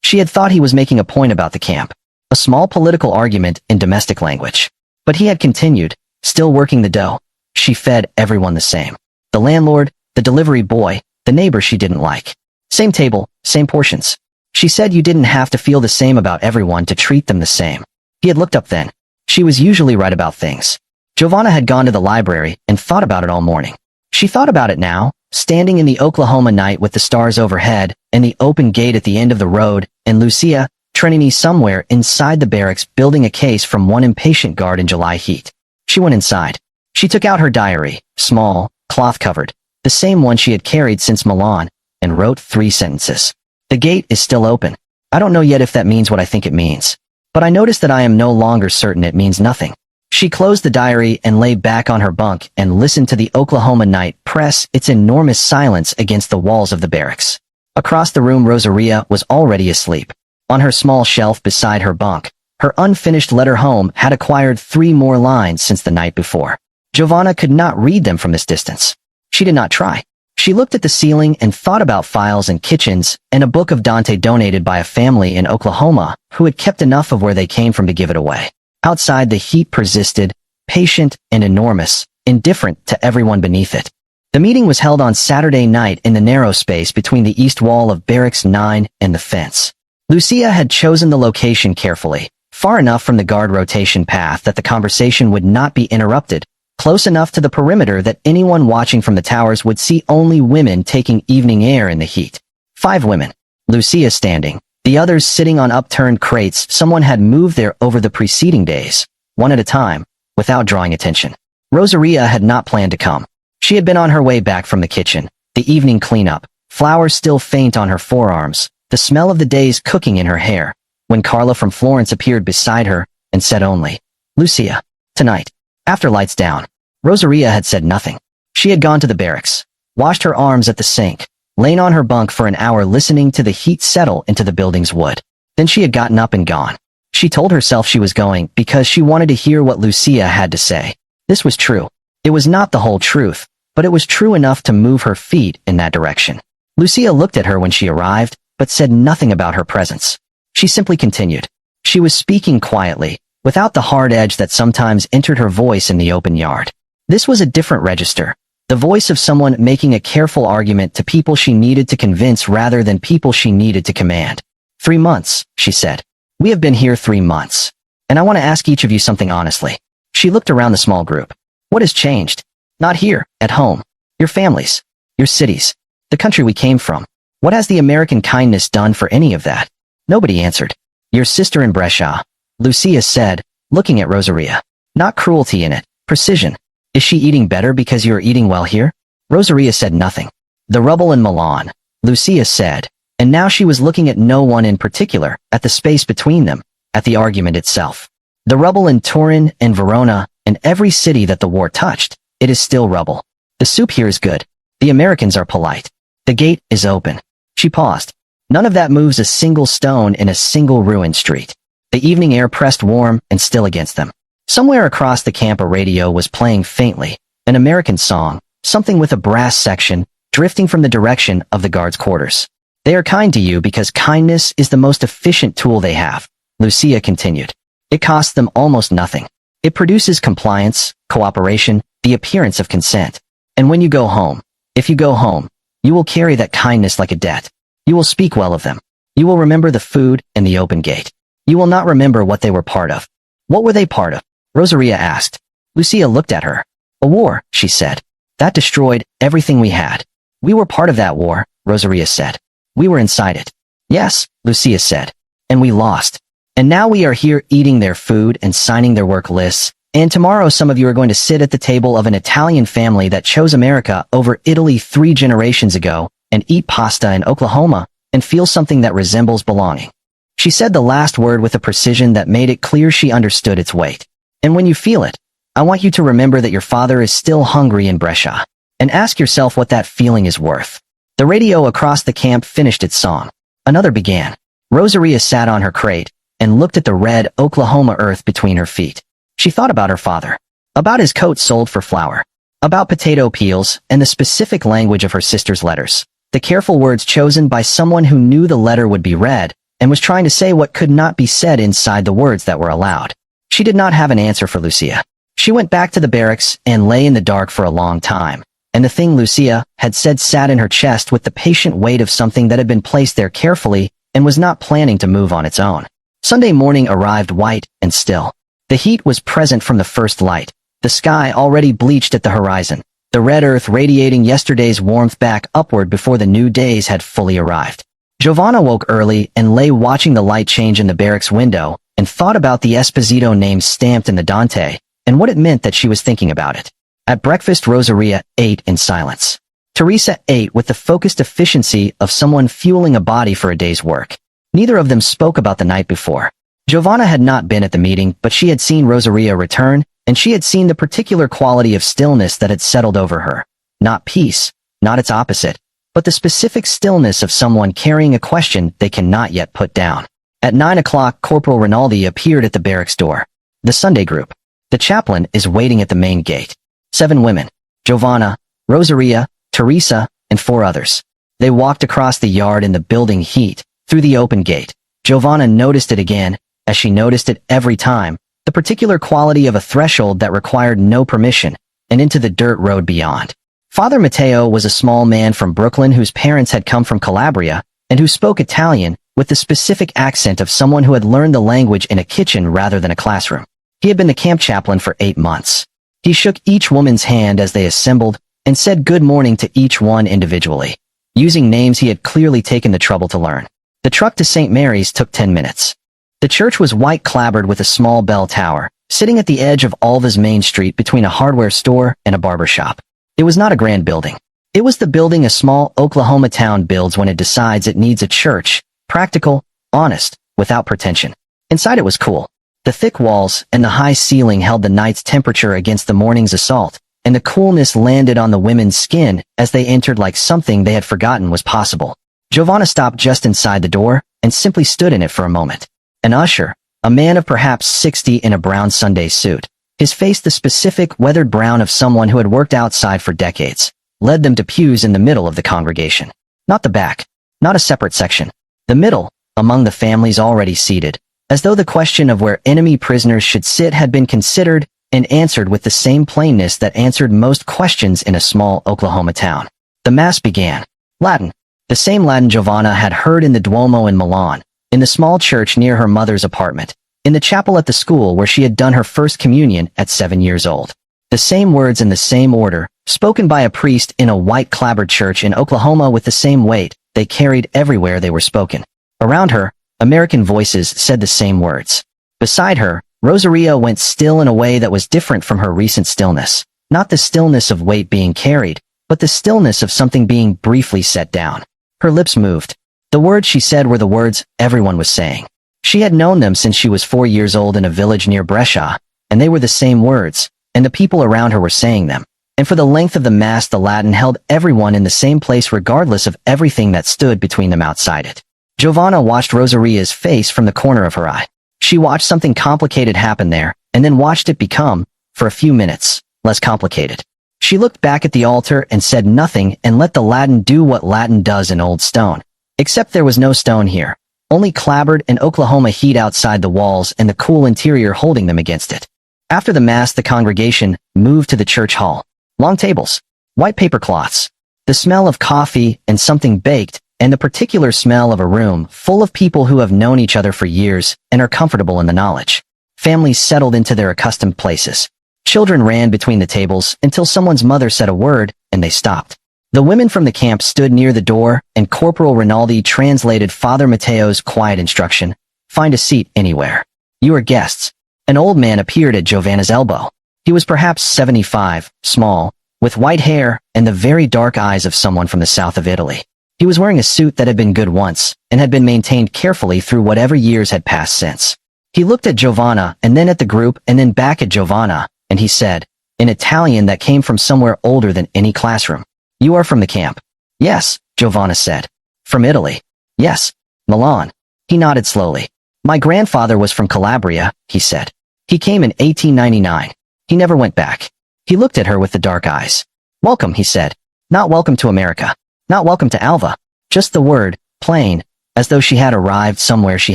She had thought he was making a point about the camp, a small political argument in domestic language. But he had continued, still working the dough. She fed everyone the same. The landlord, the delivery boy, the neighbor she didn't like. Same table, same portions. She said you didn't have to feel the same about everyone to treat them the same. He had looked up then. She was usually right about things. Giovanna had gone to the library and thought about it all morning. She thought about it now, standing in the Oklahoma night with the stars overhead and the open gate at the end of the road, and Lucia, Trinity somewhere inside the barracks building a case from one impatient guard in July heat. She went inside. She took out her diary, small, cloth-covered, the same one she had carried since Milan, and wrote 3 sentences. The gate is still open. I don't know yet if that means what I think it means. But I notice that I am no longer certain it means nothing. She closed the diary and lay back on her bunk and listened to the Oklahoma night press its enormous silence against the walls of the barracks. Across the room Rosaria was already asleep. On her small shelf beside her bunk, her unfinished letter home had acquired 3 more lines since the night before. Giovanna could not read them from this distance. She did not try. She looked at the ceiling and thought about files and kitchens and a book of Dante donated by a family in Oklahoma who had kept enough of where they came from to give it away. Outside the heat persisted, patient and enormous, indifferent to everyone beneath it. The meeting was held on Saturday night in the narrow space between the east wall of Barracks 9 and the fence. Lucia had chosen the location carefully, far enough from the guard rotation path that the conversation would not be interrupted, close enough to the perimeter that anyone watching from the towers would see only women taking evening air in the heat. 5 women. Lucia standing, the others sitting on upturned crates someone had moved there over the preceding days, one at a time, without drawing attention. Rosaria had not planned to come. She had been on her way back from the kitchen, the evening cleanup, flowers still faint on her forearms, the smell of the day's cooking in her hair, when Carla from Florence appeared beside her and said only, "Lucia, tonight." After lights down, Rosaria had said nothing. She had gone to the barracks, washed her arms at the sink, lain on her bunk for an hour listening to the heat settle into the building's wood. Then she had gotten up and gone. She told herself she was going because she wanted to hear what Lucia had to say. This was true. It was not the whole truth, but it was true enough to move her feet in that direction. Lucia looked at her when she arrived, but said nothing about her presence. She simply continued. She was speaking quietly, without the hard edge that sometimes entered her voice in the open yard. This was a different register, the voice of someone making a careful argument to people she needed to convince rather than people she needed to command. 3 months, she said. We have been here 3 months. And I want to ask each of you something honestly. She looked around the small group. What has changed? Not here, at home. Your families. Your cities. The country we came from. What has the American kindness done for any of that? Nobody answered. Your sister in Brescia, Lucia said, looking at Rosaria. Not cruelty in it, precision. Is she eating better because you are eating well here? Rosaria said nothing. The rubble in Milan, Lucia said, and now she was looking at no one in particular, at the space between them, at the argument itself. The rubble in Turin and Verona, and every city that the war touched, it is still rubble. The soup here is good. The Americans are polite. The gate is open. She paused. None of that moves a single stone in a single ruined street. The evening air pressed warm and still against them. Somewhere across the camp a radio was playing faintly, an American song, something with a brass section, drifting from the direction of the guards' quarters. They are kind to you because kindness is the most efficient tool they have, Lucia continued. It costs them almost nothing. It produces compliance, cooperation, the appearance of consent. And when you go home, if you go home, you will carry that kindness like a debt. You will speak well of them. You will remember the food and the open gate. You will not remember what they were part of. What were they part of? Rosaria asked. Lucia looked at her. A war, she said. That destroyed everything we had. We were part of that war, Rosaria said. We were inside it. Yes, Lucia said. And we lost. And now we are here eating their food and signing their work lists, and tomorrow some of you are going to sit at the table of an Italian family that chose America over Italy 3 generations ago, and eat pasta in Oklahoma, and feel something that resembles belonging. She said the last word with a precision that made it clear she understood its weight. And when you feel it, I want you to remember that your father is still hungry in Brescia, and ask yourself what that feeling is worth. The radio across the camp finished its song. Another began. Rosaria sat on her crate, and looked at the red Oklahoma earth between her feet. She thought about her father, about his coat sold for flour, about potato peels and the specific language of her sister's letters, the careful words chosen by someone who knew the letter would be read and was trying to say what could not be said inside the words that were allowed. She did not have an answer for Lucia. She went back to the barracks and lay in the dark for a long time, and the thing Lucia had said sat in her chest with the patient weight of something that had been placed there carefully and was not planning to move on its own. Sunday morning arrived white and still. The heat was present from the first light, the sky already bleached at the horizon, the red earth radiating yesterday's warmth back upward before the new days had fully arrived. Giovanna woke early and lay watching the light change in the barracks window and thought about the Esposito name stamped in the Dante and what it meant that she was thinking about it. At breakfast, Rosaria ate in silence. Teresa ate with the focused efficiency of someone fueling a body for a day's work. Neither of them spoke about the night before. Giovanna had not been at the meeting, but she had seen Rosaria return, and she had seen the particular quality of stillness that had settled over her. Not peace, not its opposite, but the specific stillness of someone carrying a question they cannot yet put down. At 9 o'clock, Corporal Rinaldi appeared at the barracks door. The Sunday group. The chaplain is waiting at the main gate. 7 women. Giovanna, Rosaria, Teresa, and 4 others. They walked across the yard in the building heat, through the open gate. Giovanna noticed it again, as she noticed it every time, the particular quality of a threshold that required no permission, and into the dirt road beyond. Father Matteo was a small man from Brooklyn whose parents had come from Calabria and who spoke Italian with the specific accent of someone who had learned the language in a kitchen rather than a classroom. He had been the camp chaplain for 8 months. He shook each woman's hand as they assembled and said good morning to each one individually, using names he had clearly taken the trouble to learn. The truck to St. Mary's took 10 minutes. The church was white clapboard with a small bell tower, sitting at the edge of Alva's main street between a hardware store and a barber shop. It was not a grand building. It was the building a small Oklahoma town builds when it decides it needs a church, practical, honest, without pretension. Inside it was cool. The thick walls and the high ceiling held the night's temperature against the morning's assault, and the coolness landed on the women's skin as they entered like something they had forgotten was possible. Giovanna stopped just inside the door and simply stood in it for a moment. An usher, a man of perhaps 60 in a brown Sunday suit, his face the specific weathered brown of someone who had worked outside for decades, led them to pews in the middle of the congregation. Not the back, not a separate section. The middle, among the families already seated, as though the question of where enemy prisoners should sit had been considered and answered with the same plainness that answered most questions in a small Oklahoma town. The Mass began. Latin. The same Latin Giovanna had heard in the Duomo in Milan, in the small church near her mother's apartment, in the chapel at the school where she had done her first communion at 7 years old. The same words in the same order, spoken by a priest in a white clapboard church in Oklahoma with the same weight they carried everywhere they were spoken. Around her, American voices said the same words. Beside her, Rosaria went still in a way that was different from her recent stillness. Not the stillness of weight being carried, but the stillness of something being briefly set down. Her lips moved. The words she said were the words everyone was saying. She had known them since she was 4 years old in a village near Brescia, and they were the same words, and the people around her were saying them. And for the length of the Mass, the Latin held everyone in the same place regardless of everything that stood between them outside it. Giovanna watched Rosaria's face from the corner of her eye. She watched something complicated happen there, and then watched it become, for a few minutes, less complicated. She looked back at the altar and said nothing and let the Latin do what Latin does in old stone. Except there was no stone here, only clapboard and Oklahoma heat outside the walls and the cool interior holding them against it. After the Mass, the congregation moved to the church hall. Long tables, white paper cloths, the smell of coffee and something baked, and the particular smell of a room full of people who have known each other for years and are comfortable in the knowledge. Families settled into their accustomed places. Children ran between the tables until someone's mother said a word, and they stopped. The women from the camp stood near the door, and Corporal Rinaldi translated Father Matteo's quiet instruction, "Find a seat anywhere. You are guests." An old man appeared at Giovanna's elbow. He was perhaps 75, small, with white hair and the very dark eyes of someone from the south of Italy. He was wearing a suit that had been good once, and had been maintained carefully through whatever years had passed since. He looked at Giovanna and then at the group and then back at Giovanna, and he said, in Italian that came from somewhere older than any classroom, "You are from the camp." "Yes," Giovanna said. "From Italy." "Yes." "Milan." He nodded slowly. "My grandfather was from Calabria," he said. "He came in 1899. He never went back." He looked at her with the dark eyes. "Welcome," he said. "Not welcome to America. Not welcome to Alva. Just the word, plain, as though she had arrived somewhere she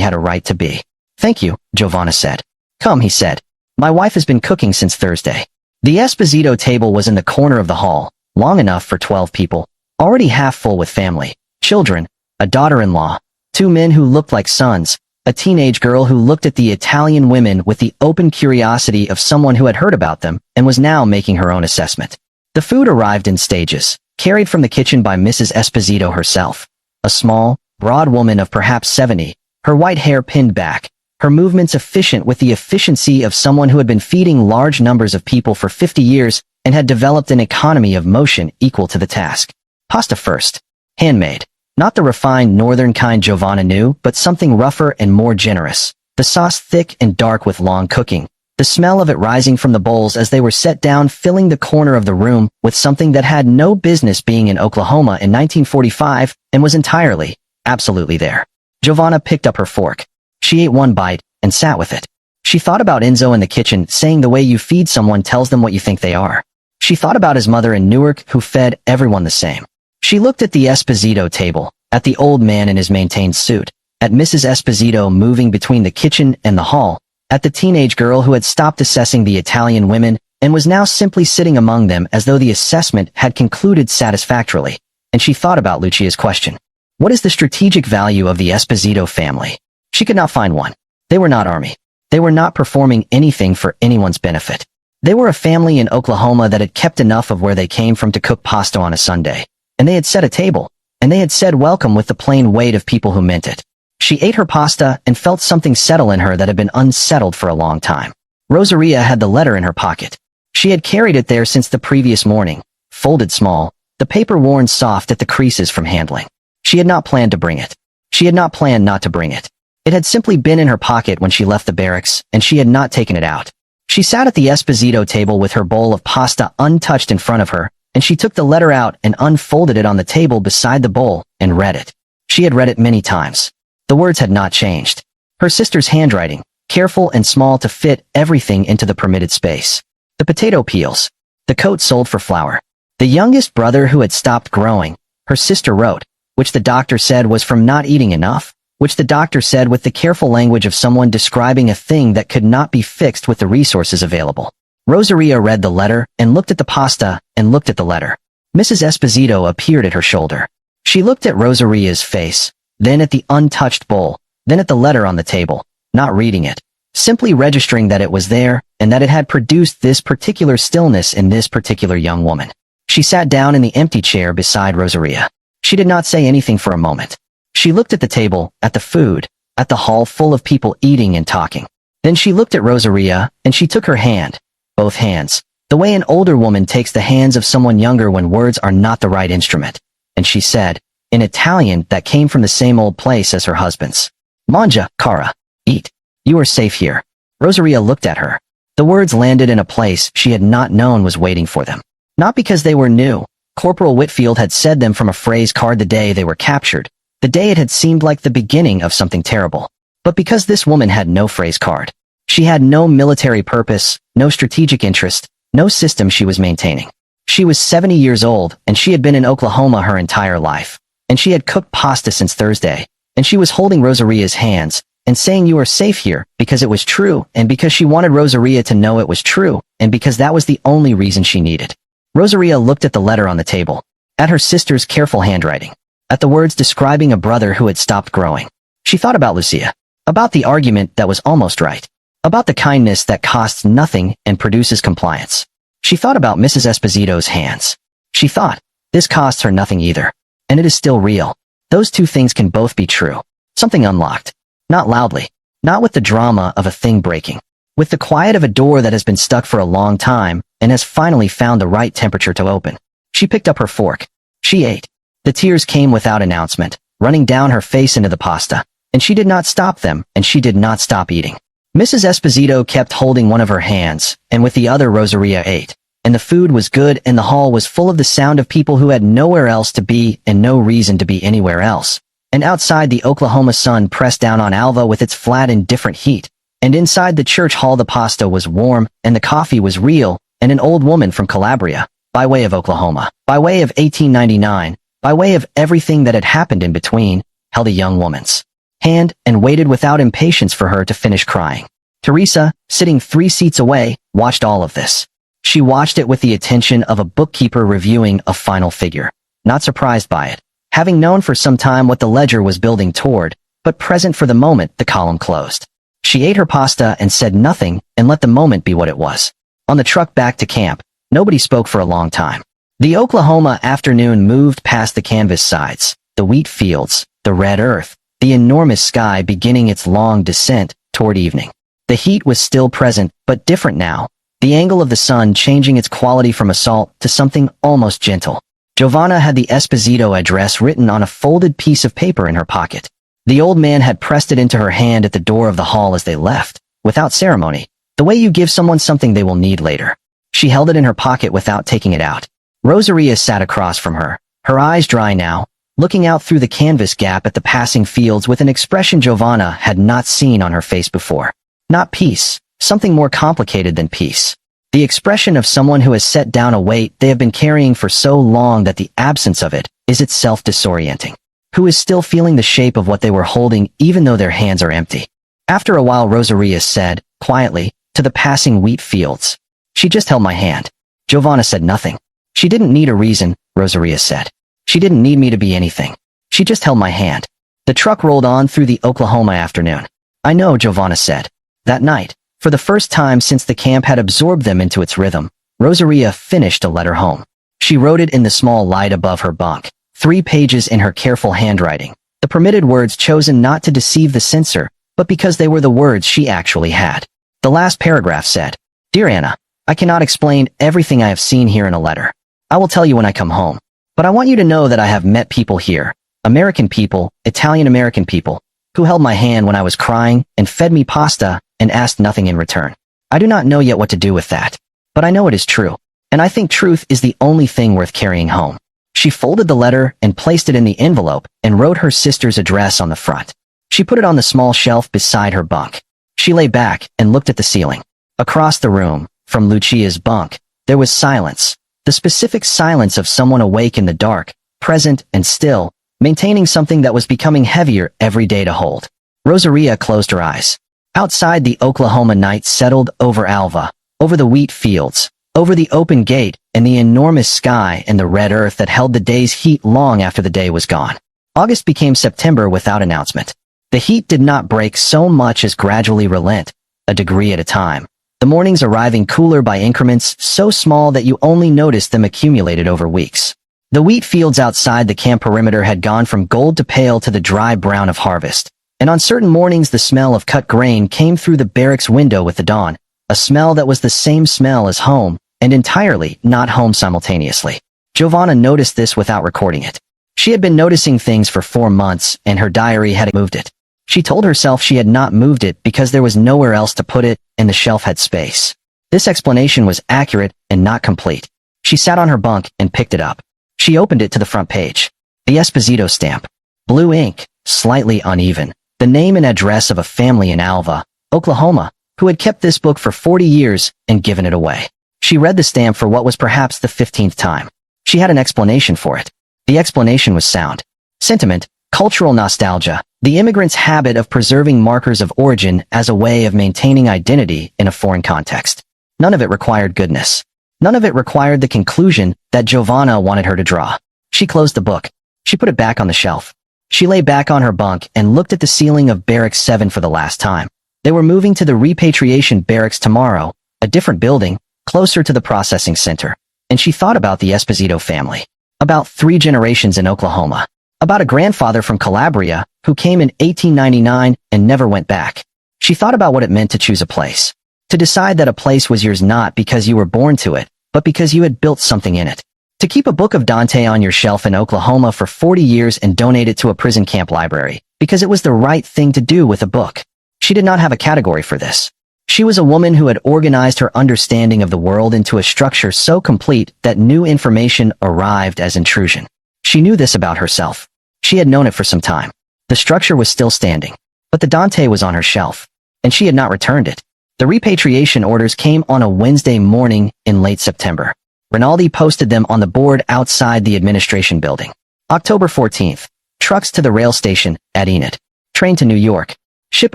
had a right to be." "Thank you," Giovanna said. "Come," he said. "My wife has been cooking since Thursday." The Esposito table was in the corner of the hall, long enough for 12 people, already half full with family, children, a daughter-in-law, 2 men who looked like sons, a teenage girl who looked at the Italian women with the open curiosity of someone who had heard about them and was now making her own assessment. The food arrived in stages, carried from the kitchen by Mrs. Esposito herself, a small, broad woman of perhaps 70, her white hair pinned back, her movements efficient with the efficiency of someone who had been feeding large numbers of people for 50 years and had developed an economy of motion equal to the task. Pasta first. Handmade. Not the refined northern kind Giovanna knew, but something rougher and more generous. The sauce thick and dark with long cooking. The smell of it rising from the bowls as they were set down, filling the corner of the room with something that had no business being in Oklahoma in 1945 and was entirely, absolutely there. Giovanna picked up her fork. She ate one bite and sat with it. She thought about Enzo in the kitchen saying the way you feed someone tells them what you think they are. She thought about his mother in Newark who fed everyone the same. She looked at the Esposito table, at the old man in his maintained suit, at Mrs. Esposito moving between the kitchen and the hall, at the teenage girl who had stopped assessing the Italian women and was now simply sitting among them as though the assessment had concluded satisfactorily, and she thought about Lucia's question. What is the strategic value of the Esposito family? She could not find one. They were not army. They were not performing anything for anyone's benefit. They were a family in Oklahoma that had kept enough of where they came from to cook pasta on a Sunday, and they had set a table, and they had said welcome with the plain weight of people who meant it. She ate her pasta and felt something settle in her that had been unsettled for a long time. Rosaria had the letter in her pocket. She had carried it there since the previous morning, folded small, the paper worn soft at the creases from handling. She had not planned to bring it. She had not planned not to bring it. It had simply been in her pocket when she left the barracks, and she had not taken it out. She sat at the Esposito table with her bowl of pasta untouched in front of her, and she took the letter out and unfolded it on the table beside the bowl and read it. She had read it many times. The words had not changed. Her sister's handwriting, careful and small to fit everything into the permitted space. The potato peels. The coat sold for flour. The youngest brother who had stopped growing, her sister wrote, which the doctor said was from not eating enough, which the doctor said with the careful language of someone describing a thing that could not be fixed with the resources available. Rosaria read the letter and looked at the pasta and looked at the letter. Mrs. Esposito appeared at her shoulder. She looked at Rosaria's face, then at the untouched bowl, then at the letter on the table, not reading it, simply registering that it was there and that it had produced this particular stillness in this particular young woman. She sat down in the empty chair beside Rosaria. She did not say anything for a moment. She looked at the table, at the food, at the hall full of people eating and talking. Then she looked at Rosaria, and she took her hand, both hands, the way an older woman takes the hands of someone younger when words are not the right instrument, and she said, in Italian that came from the same old place as her husband's, "Mangia, Cara, eat. You are safe here." Rosaria looked at her. The words landed in a place she had not known was waiting for them. Not because they were new. Corporal Whitfield had said them from a phrase card the day they were captured, the day it had seemed like the beginning of something terrible. But because this woman had no phrase card. She had no military purpose, no strategic interest, no system she was maintaining. She was 70 years old, and she had been in Oklahoma her entire life. And she had cooked pasta since Thursday, and she was holding Rosaria's hands, and saying you are safe here, because it was true, and because she wanted Rosaria to know it was true, and because that was the only reason she needed. Rosaria looked at the letter on the table, at her sister's careful handwriting, at the words describing a brother who had stopped growing. She thought about Lucia, about the argument that was almost right, about the kindness that costs nothing and produces compliance. She thought about Mrs. Esposito's hands. She thought, this costs her nothing either, and it is still real. Those two things can both be true. Something unlocked. Not loudly, not with the drama of a thing breaking, with the quiet of a door that has been stuck for a long time and has finally found the right temperature to open. She picked up her fork. She ate. The tears came without announcement, running down her face into the pasta, and she did not stop them, and she did not stop eating. Mrs. Esposito kept holding one of her hands, and with the other Rosaria ate, and the food was good and the hall was full of the sound of people who had nowhere else to be and no reason to be anywhere else. And outside the Oklahoma sun pressed down on Alva with its flat indifferent heat, and inside the church hall the pasta was warm and the coffee was real, and an old woman from Calabria, by way of Oklahoma, by way of 1899, by way of everything that had happened in between, held a young woman's hand and waited without impatience for her to finish crying. Teresa, sitting 3 seats away, watched all of this. She watched it with the attention of a bookkeeper reviewing a final figure, not surprised by it, having known for some time what the ledger was building toward, but present for the moment the column closed. She ate her pasta and said nothing and let the moment be what it was. On the truck back to camp, nobody spoke for a long time. The Oklahoma afternoon moved past the canvas sides, the wheat fields, the red earth, the enormous sky beginning its long descent toward evening. The heat was still present, but different now, the angle of the sun changing its quality from assault to something almost gentle. Giovanna had the Esposito address written on a folded piece of paper in her pocket. The old man had pressed it into her hand at the door of the hall as they left, without ceremony, the way you give someone something they will need later. She held it in her pocket without taking it out. Rosaria sat across from her, her eyes dry now, looking out through the canvas gap at the passing fields with an expression Giovanna had not seen on her face before. Not peace, something more complicated than peace. The expression of someone who has set down a weight they have been carrying for so long that the absence of it is itself disorienting. Who is still feeling the shape of what they were holding even though their hands are empty. After a while Rosaria said, quietly, to the passing wheat fields, She just held my hand. Giovanna said nothing. She didn't need a reason, Rosaria said. She didn't need me to be anything. She just held my hand. The truck rolled on through the Oklahoma afternoon. I know, Giovanna said. That night, for the first time since the camp had absorbed them into its rhythm, Rosaria finished a letter home. She wrote it in the small light above her bunk, 3 pages in her careful handwriting, the permitted words chosen not to deceive the censor, but because they were the words she actually had. The last paragraph said, "Dear Anna, I cannot explain everything I have seen here in a letter. I will tell you when I come home. But I want you to know that I have met people here, American people, Italian-American people, who held my hand when I was crying and fed me pasta and asked nothing in return. I do not know yet what to do with that. But I know it is true, and I think truth is the only thing worth carrying home." She folded the letter and placed it in the envelope and wrote her sister's address on the front. She put it on the small shelf beside her bunk. She lay back and looked at the ceiling. Across the room, from Lucia's bunk, there was silence, the specific silence of someone awake in the dark, present and still, maintaining something that was becoming heavier every day to hold. Rosaria closed her eyes. Outside, the Oklahoma night settled over Alva, over the wheat fields, over the open gate and the enormous sky and the red earth that held the day's heat long after the day was gone. August became September without announcement. The heat did not break so much as gradually relent, a degree at a time. The mornings arriving cooler by increments so small that you only noticed them accumulated over weeks. The wheat fields outside the camp perimeter had gone from gold to pale to the dry brown of harvest, and on certain mornings the smell of cut grain came through the barracks window with the dawn, a smell that was the same smell as home, and entirely not home simultaneously. Giovanna noticed this without recording it. She had been noticing things for 4 months, and her diary had moved it. She told herself she had not moved it because there was nowhere else to put it, and the shelf had space. This explanation was accurate and not complete. She sat on her bunk and picked it up. She opened it to the front page. The Esposito stamp. Blue ink, slightly uneven. The name and address of a family in Alva, Oklahoma, who had kept this book for 40 years and given it away. She read the stamp for what was perhaps the 15th time. She had an explanation for it. The explanation was sound. Sentiment, cultural nostalgia, the immigrant's habit of preserving markers of origin as a way of maintaining identity in a foreign context. None of it required goodness. None of it required the conclusion that Giovanna wanted her to draw. She closed the book. She put it back on the shelf. She lay back on her bunk and looked at the ceiling of Barracks 7 for the last time. They were moving to the repatriation barracks tomorrow, a different building, closer to the processing center. And she thought about the Esposito family. About 3 generations in Oklahoma. About a grandfather from Calabria who came in 1899 and never went back. She thought about what it meant to choose a place. To decide that a place was yours not because you were born to it, but because you had built something in it. To keep a book of Dante on your shelf in Oklahoma for 40 years and donate it to a prison camp library, because it was the right thing to do with a book. She did not have a category for this. She was a woman who had organized her understanding of the world into a structure so complete that new information arrived as intrusion. She knew this about herself. She had known it for some time. The structure was still standing, but the Dante was on her shelf, and she had not returned it. The repatriation orders came on a Wednesday morning in late September. Rinaldi posted them on the board outside the administration building. October 14th. Trucks to the rail station at Enid. Train to New York. Ship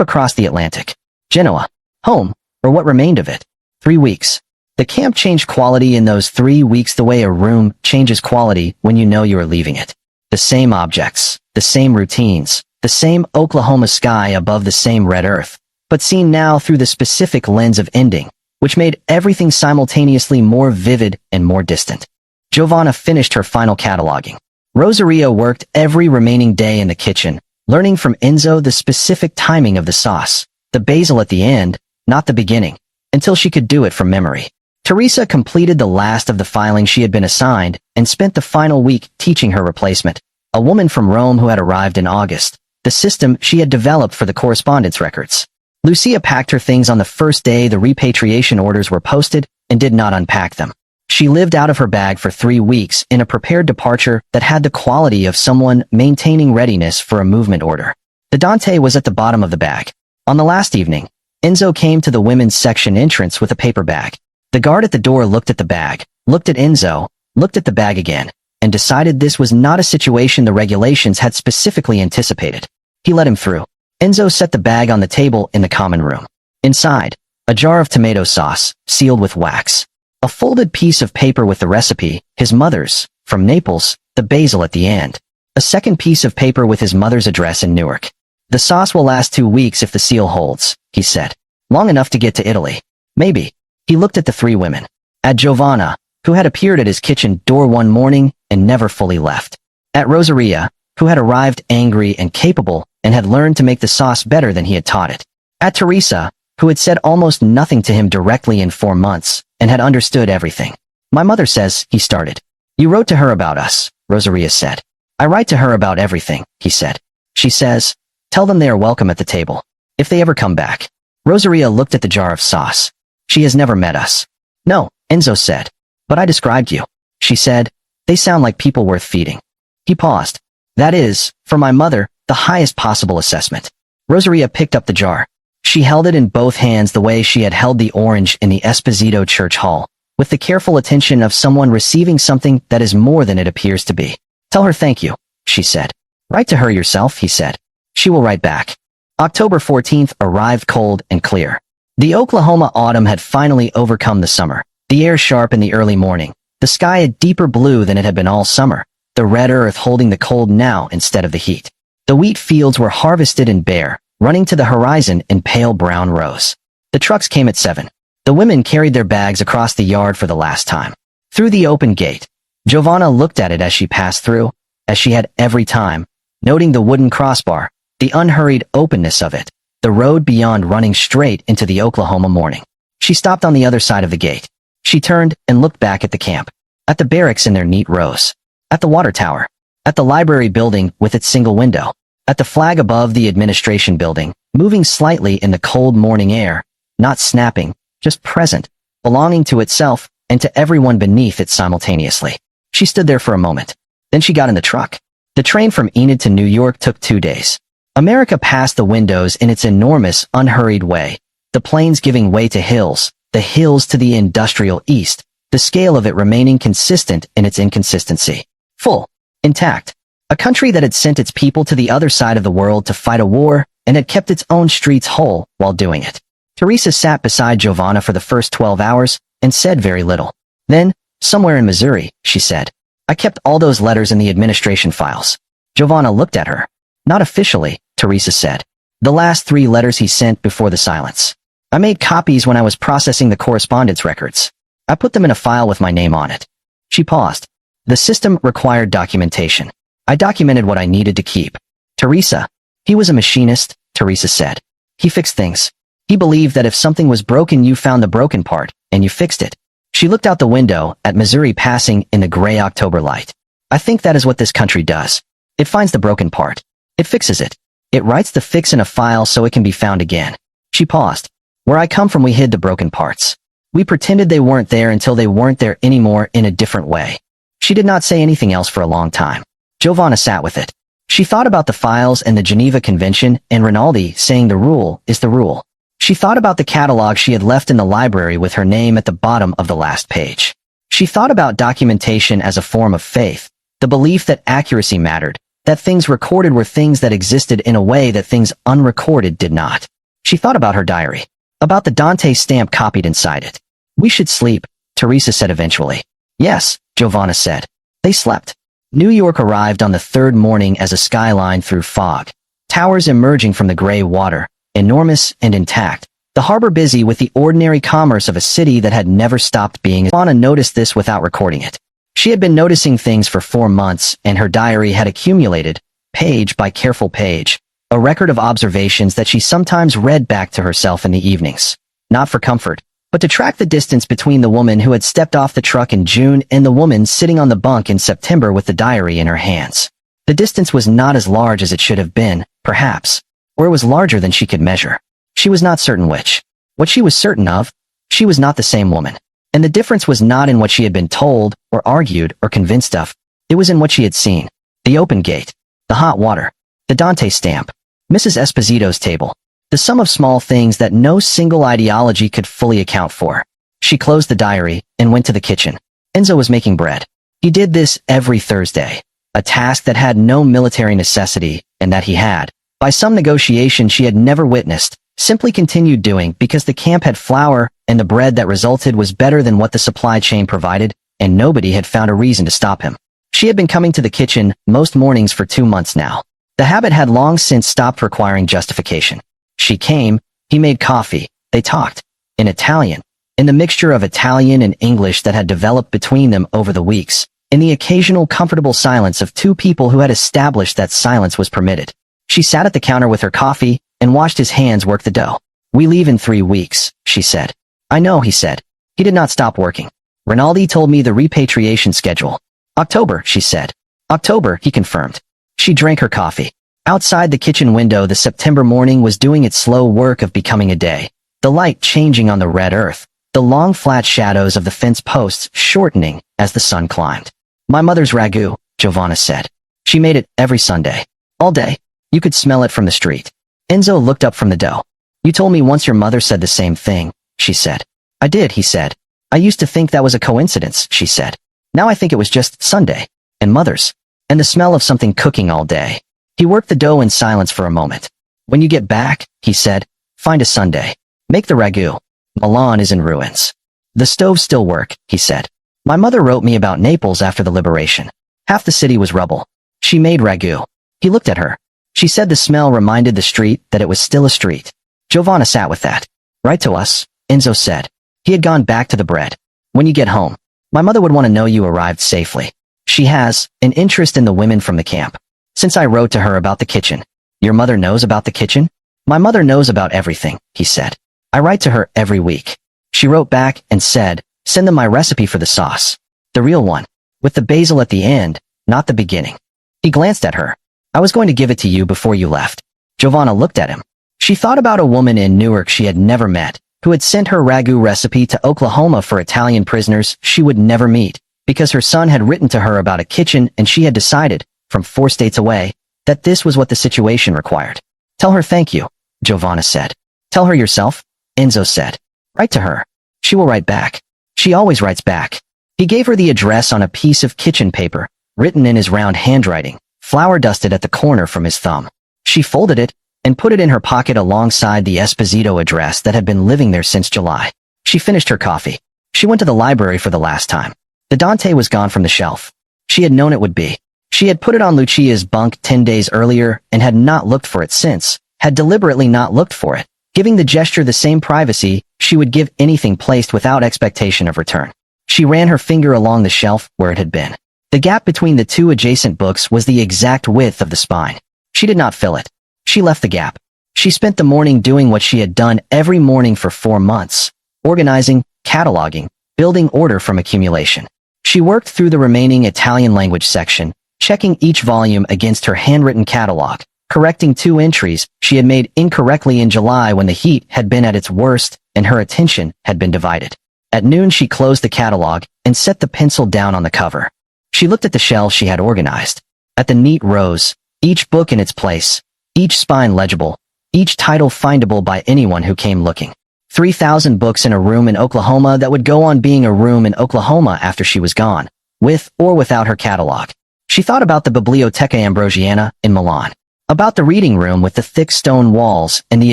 across the Atlantic. Genoa. Home, or what remained of it. 3 weeks. The camp changed quality in those 3 weeks the way a room changes quality when you know you are leaving it. The same objects, the same routines, the same Oklahoma sky above the same red earth, but seen now through the specific lens of ending, which made everything simultaneously more vivid and more distant. Giovanna finished her final cataloging. Rosaria worked every remaining day in the kitchen, learning from Enzo the specific timing of the sauce, the basil at the end, not the beginning, until she could do it from memory. Teresa completed the last of the filing she had been assigned and spent the final week teaching her replacement, a woman from Rome who had arrived in August, the system she had developed for the correspondence records. Lucia packed her things on the first day the repatriation orders were posted and did not unpack them. She lived out of her bag for 3 weeks in a prepared departure that had the quality of someone maintaining readiness for a movement order. The Dante was at the bottom of the bag. On the last evening, Enzo came to the women's section entrance with a paper bag. The guard at the door looked at the bag, looked at Enzo, looked at the bag again, and decided this was not a situation the regulations had specifically anticipated. He let him through. Enzo set the bag on the table in the common room. Inside, a jar of tomato sauce, sealed with wax. A folded piece of paper with the recipe, his mother's, from Naples, the basil at the end. A second piece of paper with his mother's address in Newark. The sauce will last 2 weeks if the seal holds, he said. Long enough to get to Italy. Maybe. He looked at the 3 women. At Giovanna, who had appeared at his kitchen door one morning and never fully left. At Rosaria, who had arrived angry and capable and had learned to make the sauce better than he had taught it. At Teresa, who had said almost nothing to him directly in 4 months and had understood everything. My mother says, he started. You wrote to her about us, Rosaria said. I write to her about everything, he said. She says, tell them they are welcome at the table. If they ever come back. Rosaria looked at the jar of sauce. She has never met us. No, Enzo said. But I described you. She said, they sound like people worth feeding. He paused. That is, for my mother, the highest possible assessment. Rosaria picked up the jar. She held it in both hands the way she had held the orange in the Esposito Church Hall, with the careful attention of someone receiving something that is more than it appears to be. Tell her thank you, she said. Write to her yourself, he said. She will write back. October 14th arrived cold and clear. The Oklahoma autumn had finally overcome the summer. The air sharp in the early morning. The sky a deeper blue than it had been all summer. The red earth holding the cold now instead of the heat. The wheat fields were harvested and bare, running to the horizon in pale brown rows. The trucks came at 7. The women carried their bags across the yard for the last time. Through the open gate, Giovanna looked at it as she passed through, as she had every time, noting the wooden crossbar, the unhurried openness of it, the road beyond running straight into the Oklahoma morning. She stopped on the other side of the gate. She turned and looked back at the camp, at the barracks in their neat rows, at the water tower, at the library building with its single window, at the flag above the administration building, moving slightly in the cold morning air, not snapping, just present, belonging to itself and to everyone beneath it simultaneously. She stood there for a moment. Then she got in the truck. The train from Enid to New York took 2 days. America passed the windows in its enormous, unhurried way, the plains giving way to hills, the hills to the industrial east, the scale of it remaining consistent in its inconsistency. Full. Intact. A country that had sent its people to the other side of the world to fight a war and had kept its own streets whole while doing it. Teresa sat beside Giovanna for the first 12 hours and said very little. Then, somewhere in Missouri, she said, I kept all those letters in the administration files. Giovanna looked at her. Not officially, Teresa said. The last 3 letters he sent before the silence. I made copies when I was processing the correspondence records. I put them in a file with my name on it. She paused. The system required documentation. I documented what I needed to keep. Teresa. He was a machinist, Teresa said. He fixed things. He believed that if something was broken you found the broken part, and you fixed it. She looked out the window at Missouri passing in the gray October light. I think that is what this country does. It finds the broken part. It fixes it. It writes the fix in a file so it can be found again. She paused. Where I come from we hid the broken parts. We pretended they weren't there until they weren't there anymore in a different way. She did not say anything else for a long time. Giovanna sat with it. She thought about the files and the Geneva Convention and Rinaldi saying the rule is the rule. She thought about the catalog she had left in the library with her name at the bottom of the last page. She thought about documentation as a form of faith, the belief that accuracy mattered, that things recorded were things that existed in a way that things unrecorded did not. She thought about her diary, about the Dante stamp copied inside it. We should sleep, Teresa said eventually. Yes, Giovanna said. They slept. New York arrived on the 3rd morning as a skyline through fog. Towers emerging from the gray water, enormous and intact. The harbor busy with the ordinary commerce of a city that had never stopped being. Giovanna noticed this without recording it. She had been noticing things for 4 months, and her diary had accumulated, page by careful page, a record of observations that she sometimes read back to herself in the evenings. Not for comfort, but to track the distance between the woman who had stepped off the truck in June and the woman sitting on the bunk in September with the diary in her hands. The distance was not as large as it should have been, perhaps, or it was larger than she could measure. She was not certain which. What she was certain of, she was not the same woman. And the difference was not in what she had been told, or argued, or convinced of. It was in what she had seen. The open gate. The hot water. The Dante stamp. Mrs. Esposito's table. The sum of small things that no single ideology could fully account for. She closed the diary, and went to the kitchen. Enzo was making bread. He did this every Thursday. A task that had no military necessity, and that he had, by some negotiation she had never witnessed, simply continued doing because the camp had flour, and the bread that resulted was better than what the supply chain provided, and nobody had found a reason to stop him. She had been coming to the kitchen most mornings for 2 months now. The habit had long since stopped requiring justification. She came, he made coffee, they talked. In Italian. In the mixture of Italian and English that had developed between them over the weeks. In the occasional comfortable silence of two people who had established that silence was permitted. She sat at the counter with her coffee and watched his hands work the dough. "We leave in 3 weeks, she said. "I know," he said. He did not stop working. "Rinaldi told me the repatriation schedule." "October," she said. "October," he confirmed. She drank her coffee. Outside the kitchen window, the September morning was doing its slow work of becoming a day. The light changing on the red earth. The long flat shadows of the fence posts shortening as the sun climbed. "My mother's ragu," Giovanna said. "She made it every Sunday. All day. You could smell it from the street." Enzo looked up from the dough. "You told me once your mother said the same thing," she said. "I did," he said. "I used to think that was a coincidence," she said. "Now I think it was just Sunday. And mother's. And the smell of something cooking all day." He worked the dough in silence for a moment. "When you get back," he said, "find a Sunday. Make the ragu. Milan is in ruins. The stoves still work," he said. "My mother wrote me about Naples after the liberation. Half the city was rubble. She made ragu." He looked at her. She said the smell reminded the street that it was still a street. Giovanna sat with that. "Write to us," Enzo said. He had gone back to the bread. "When you get home. My mother would want to know you arrived safely. She has an interest in the women from the camp. Since I wrote to her about the kitchen." "Your mother knows about the kitchen?" "My mother knows about everything," he said. "I write to her every week." She wrote back and said, "Send them my recipe for the sauce. The real one. With the basil at the end, not the beginning." He glanced at her. "I was going to give it to you before you left." Giovanna looked at him. She thought about a woman in Newark she had never met, who had sent her ragu recipe to Oklahoma for Italian prisoners she would never meet, because her son had written to her about a kitchen and she had decided, from 4 states away, that this was what the situation required. "Tell her thank you," Giovanna said. "Tell her yourself," Enzo said. "Write to her. She will write back. She always writes back." He gave her the address on a piece of kitchen paper, written in his round handwriting, flour dusted at the corner from his thumb. She folded it and put it in her pocket alongside the Esposito address that had been living there since July. She finished her coffee. She went to the library for the last time. The Dante was gone from the shelf. She had known it would be. She had put it on Lucia's bunk 10 days earlier and had not looked for it since, had deliberately not looked for it, giving the gesture the same privacy she would give anything placed without expectation of return. She ran her finger along the shelf where it had been. The gap between the 2 adjacent books was the exact width of the spine. She did not fill it. She left the gap. She spent the morning doing what she had done every morning for 4 months, organizing, cataloging, building order from accumulation. She worked through the remaining Italian language section, checking each volume against her handwritten catalog, correcting 2 entries she had made incorrectly in July when the heat had been at its worst and her attention had been divided. At noon she closed the catalog and set the pencil down on the cover. She looked at the shelves she had organized, at the neat rows, each book in its place, each spine legible, each title findable by anyone who came looking. 3,000 books in a room in Oklahoma that would go on being a room in Oklahoma after she was gone, with or without her catalog. She thought about the Biblioteca Ambrosiana in Milan, about the reading room with the thick stone walls and the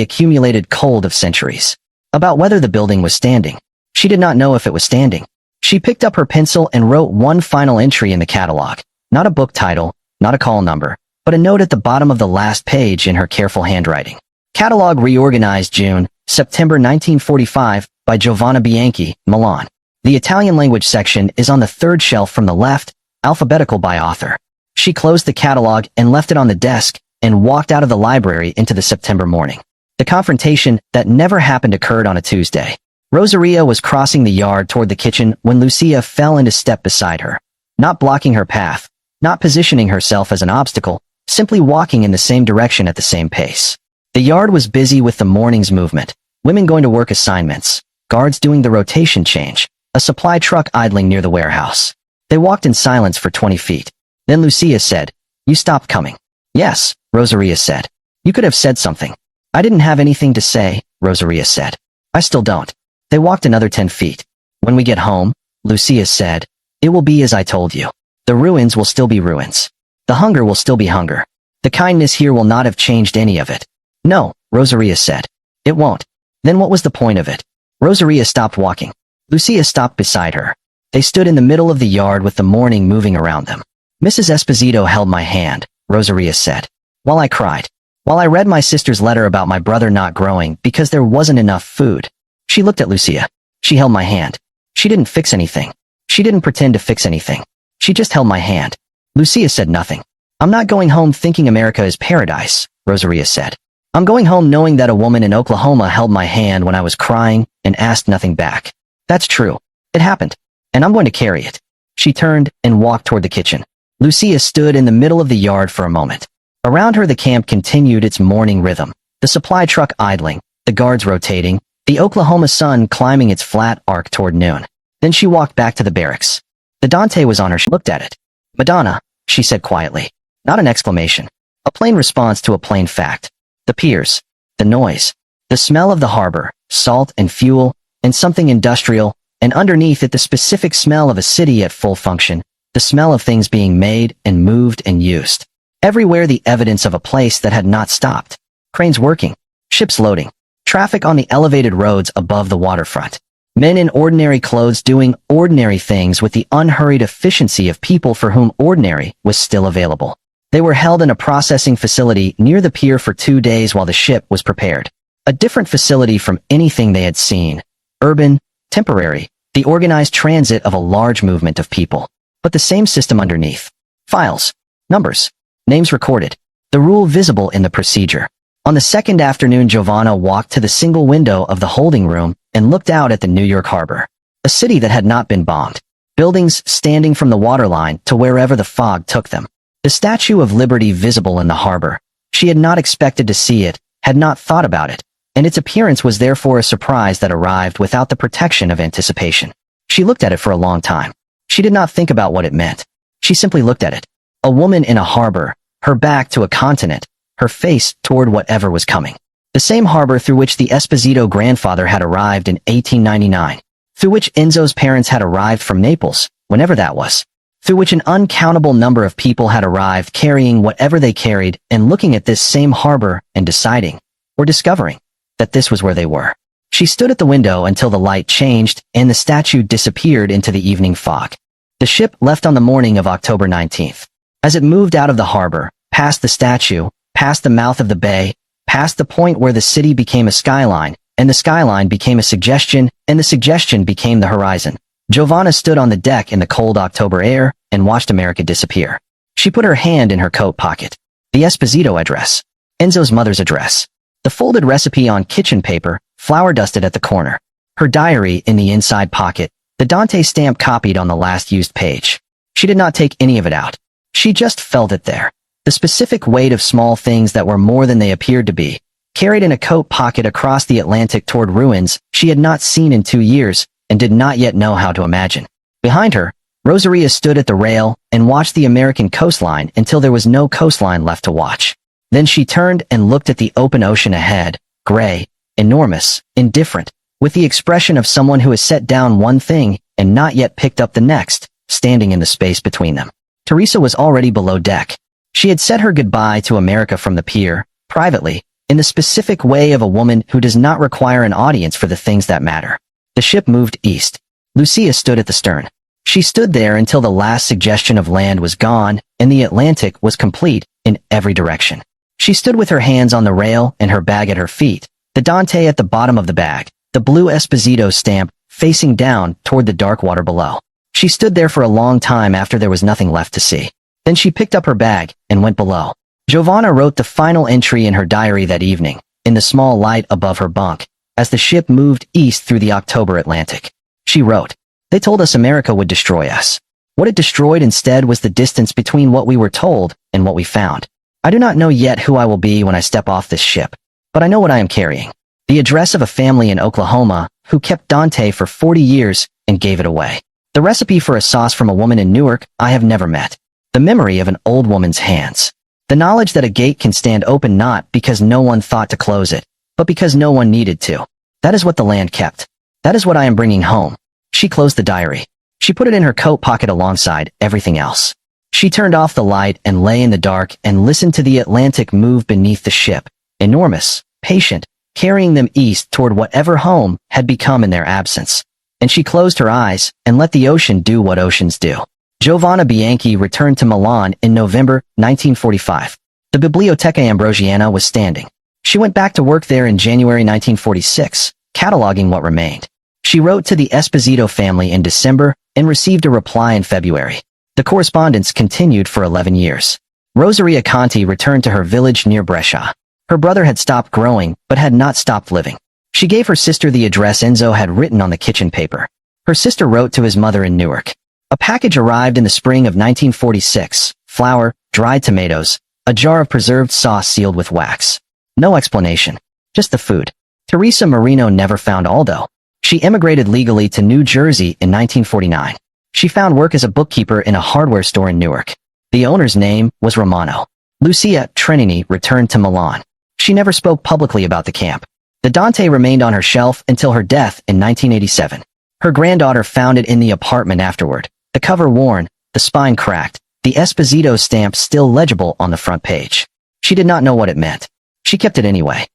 accumulated cold of centuries, about whether the building was standing. She did not know if it was standing. She picked up her pencil and wrote one final entry in the catalog, not a book title, not a call number, but a note at the bottom of the last page in her careful handwriting. Catalog reorganized June, September 1945 by Giovanna Bianchi, Milan. The Italian language section is on the 3rd shelf from the left, alphabetical by author. She closed the catalog and left it on the desk and walked out of the library into the September morning. The confrontation that never happened occurred on a Tuesday. Rosaria was crossing the yard toward the kitchen when Lucia fell into step beside her, not blocking her path, not positioning herself as an obstacle, simply walking in the same direction at the same pace. The yard was busy with the morning's movement, women going to work assignments, guards doing the rotation change, a supply truck idling near the warehouse. They walked in silence for 20 feet. Then Lucia said, "You stopped coming." "Yes," Rosaria said. "You could have said something." "I didn't have anything to say," Rosaria said. "I still don't." They walked another 10 feet. "When we get home," Lucia said, "it will be as I told you. The ruins will still be ruins. The hunger will still be hunger. The kindness here will not have changed any of it." "No," Rosaria said. It won't. Then what was the point of it? Rosaria stopped walking. Lucia stopped beside her. They stood in the middle of the yard with the morning moving around them. Mrs. Esposito held my hand, Rosaria said. While I cried. While I read my sister's letter about my brother not growing because there wasn't enough food. She looked at Lucia. She held my hand. She didn't fix anything. She didn't pretend to fix anything. She just held my hand. Lucia said nothing. I'm not going home thinking America is paradise, Rosaria said. I'm going home knowing that a woman in Oklahoma held my hand when I was crying and asked nothing back. That's true. It happened. And I'm going to carry it. She turned and walked toward the kitchen. Lucia stood in the middle of the yard for a moment. Around her the camp continued its morning rhythm. The supply truck idling, the guards rotating, the Oklahoma sun climbing its flat arc toward noon. Then she walked back to the barracks. The Dante was on her. She looked at it. Madonna, she said quietly. Not an exclamation. A plain response to a plain fact. The piers, the noise, the smell of the harbor, salt and fuel, and something industrial, and underneath it the specific smell of a city at full function, the smell of things being made and moved and used. Everywhere the evidence of a place that had not stopped. Cranes working, ships loading, traffic on the elevated roads above the waterfront. Men in ordinary clothes doing ordinary things with the unhurried efficiency of people for whom ordinary was still available. They were held in a processing facility near the pier for 2 days while the ship was prepared. A different facility from anything they had seen. Urban, temporary, the organized transit of a large movement of people. But the same system underneath. Files, numbers, names recorded. The rule visible in the procedure. On the second afternoon, Giovanna walked to the single window of the holding room and looked out at the New York harbor. A city that had not been bombed. Buildings standing from the waterline to wherever the fog took them. The Statue of Liberty visible in the harbor. She had not expected to see it, had not thought about it, and its appearance was therefore a surprise that arrived without the protection of anticipation. She looked at it for a long time. She did not think about what it meant. She simply looked at it. A woman in a harbor, her back to a continent, her face toward whatever was coming. The same harbor through which the Esposito grandfather had arrived in 1899, through which Enzo's parents had arrived from Naples, whenever that was, through which an uncountable number of people had arrived carrying whatever they carried and looking at this same harbor and deciding, or discovering, that this was where they were. She stood at the window until the light changed and the statue disappeared into the evening fog. The ship left on the morning of October 19th. As it moved out of the harbor, past the statue, past the mouth of the bay, past the point where the city became a skyline, and the skyline became a suggestion, and the suggestion became the horizon. Giovanna stood on the deck in the cold October air and watched America disappear. She put her hand in her coat pocket. The Esposito address. Enzo's mother's address. The folded recipe on kitchen paper, flour dusted at the corner. Her diary in the inside pocket, the Dante stamp copied on the last used page. She did not take any of it out. She just felt it there. The specific weight of small things that were more than they appeared to be, carried in a coat pocket across the Atlantic toward ruins she had not seen in 2 years, and did not yet know how to imagine. Behind her, Rosaria stood at the rail and watched the American coastline until there was no coastline left to watch. Then she turned and looked at the open ocean ahead, gray, enormous, indifferent, with the expression of someone who has set down one thing and not yet picked up the next, standing in the space between them. Teresa was already below deck. She had said her goodbye to America from the pier, privately, in the specific way of a woman who does not require an audience for the things that matter. The ship moved east. Lucia stood at the stern. She stood there until the last suggestion of land was gone and the Atlantic was complete in every direction. She stood with her hands on the rail and her bag at her feet, the Dante at the bottom of the bag, the blue Esposito stamp facing down toward the dark water below. She stood there for a long time after there was nothing left to see. Then she picked up her bag and went below. Giovanna wrote the final entry in her diary that evening, in the small light above her bunk, as the ship moved east through the October Atlantic. She wrote, "They told us America would destroy us. What it destroyed instead was the distance between what we were told and what we found. I do not know yet who I will be when I step off this ship, but I know what I am carrying. The address of a family in Oklahoma who kept Dante for 40 years and gave it away. The recipe for a sauce from a woman in Newark I have never met. The memory of an old woman's hands. The knowledge that a gate can stand open not because no one thought to close it, but because no one needed to. That is what the land kept. That is what I am bringing home." She closed the diary. She put it in her coat pocket alongside everything else. She turned off the light and lay in the dark and listened to the Atlantic move beneath the ship, enormous, patient, carrying them east toward whatever home had become in their absence. And she closed her eyes and let the ocean do what oceans do. Giovanna Bianchi returned to Milan in November 1945. The Biblioteca Ambrosiana was standing. She went back to work there in January 1946, cataloging what remained. She wrote to the Esposito family in December and received a reply in February. The correspondence continued for 11 years. Rosaria Conti returned to her village near Brescia. Her brother had stopped growing, but had not stopped living. She gave her sister the address Enzo had written on the kitchen paper. Her sister wrote to his mother in Newark. A package arrived in the spring of 1946, flour, dried tomatoes, a jar of preserved sauce sealed with wax. No explanation. Just the food. Teresa Marino never found Aldo. She immigrated legally to New Jersey in 1949. She found work as a bookkeeper in a hardware store in Newark. The owner's name was Romano. Lucia Trenini returned to Milan. She never spoke publicly about the camp. The Dante remained on her shelf until her death in 1987. Her granddaughter found it in the apartment afterward. The cover worn, the spine cracked, the Esposito stamp still legible on the front page. She did not know what it meant. She kept it anyway.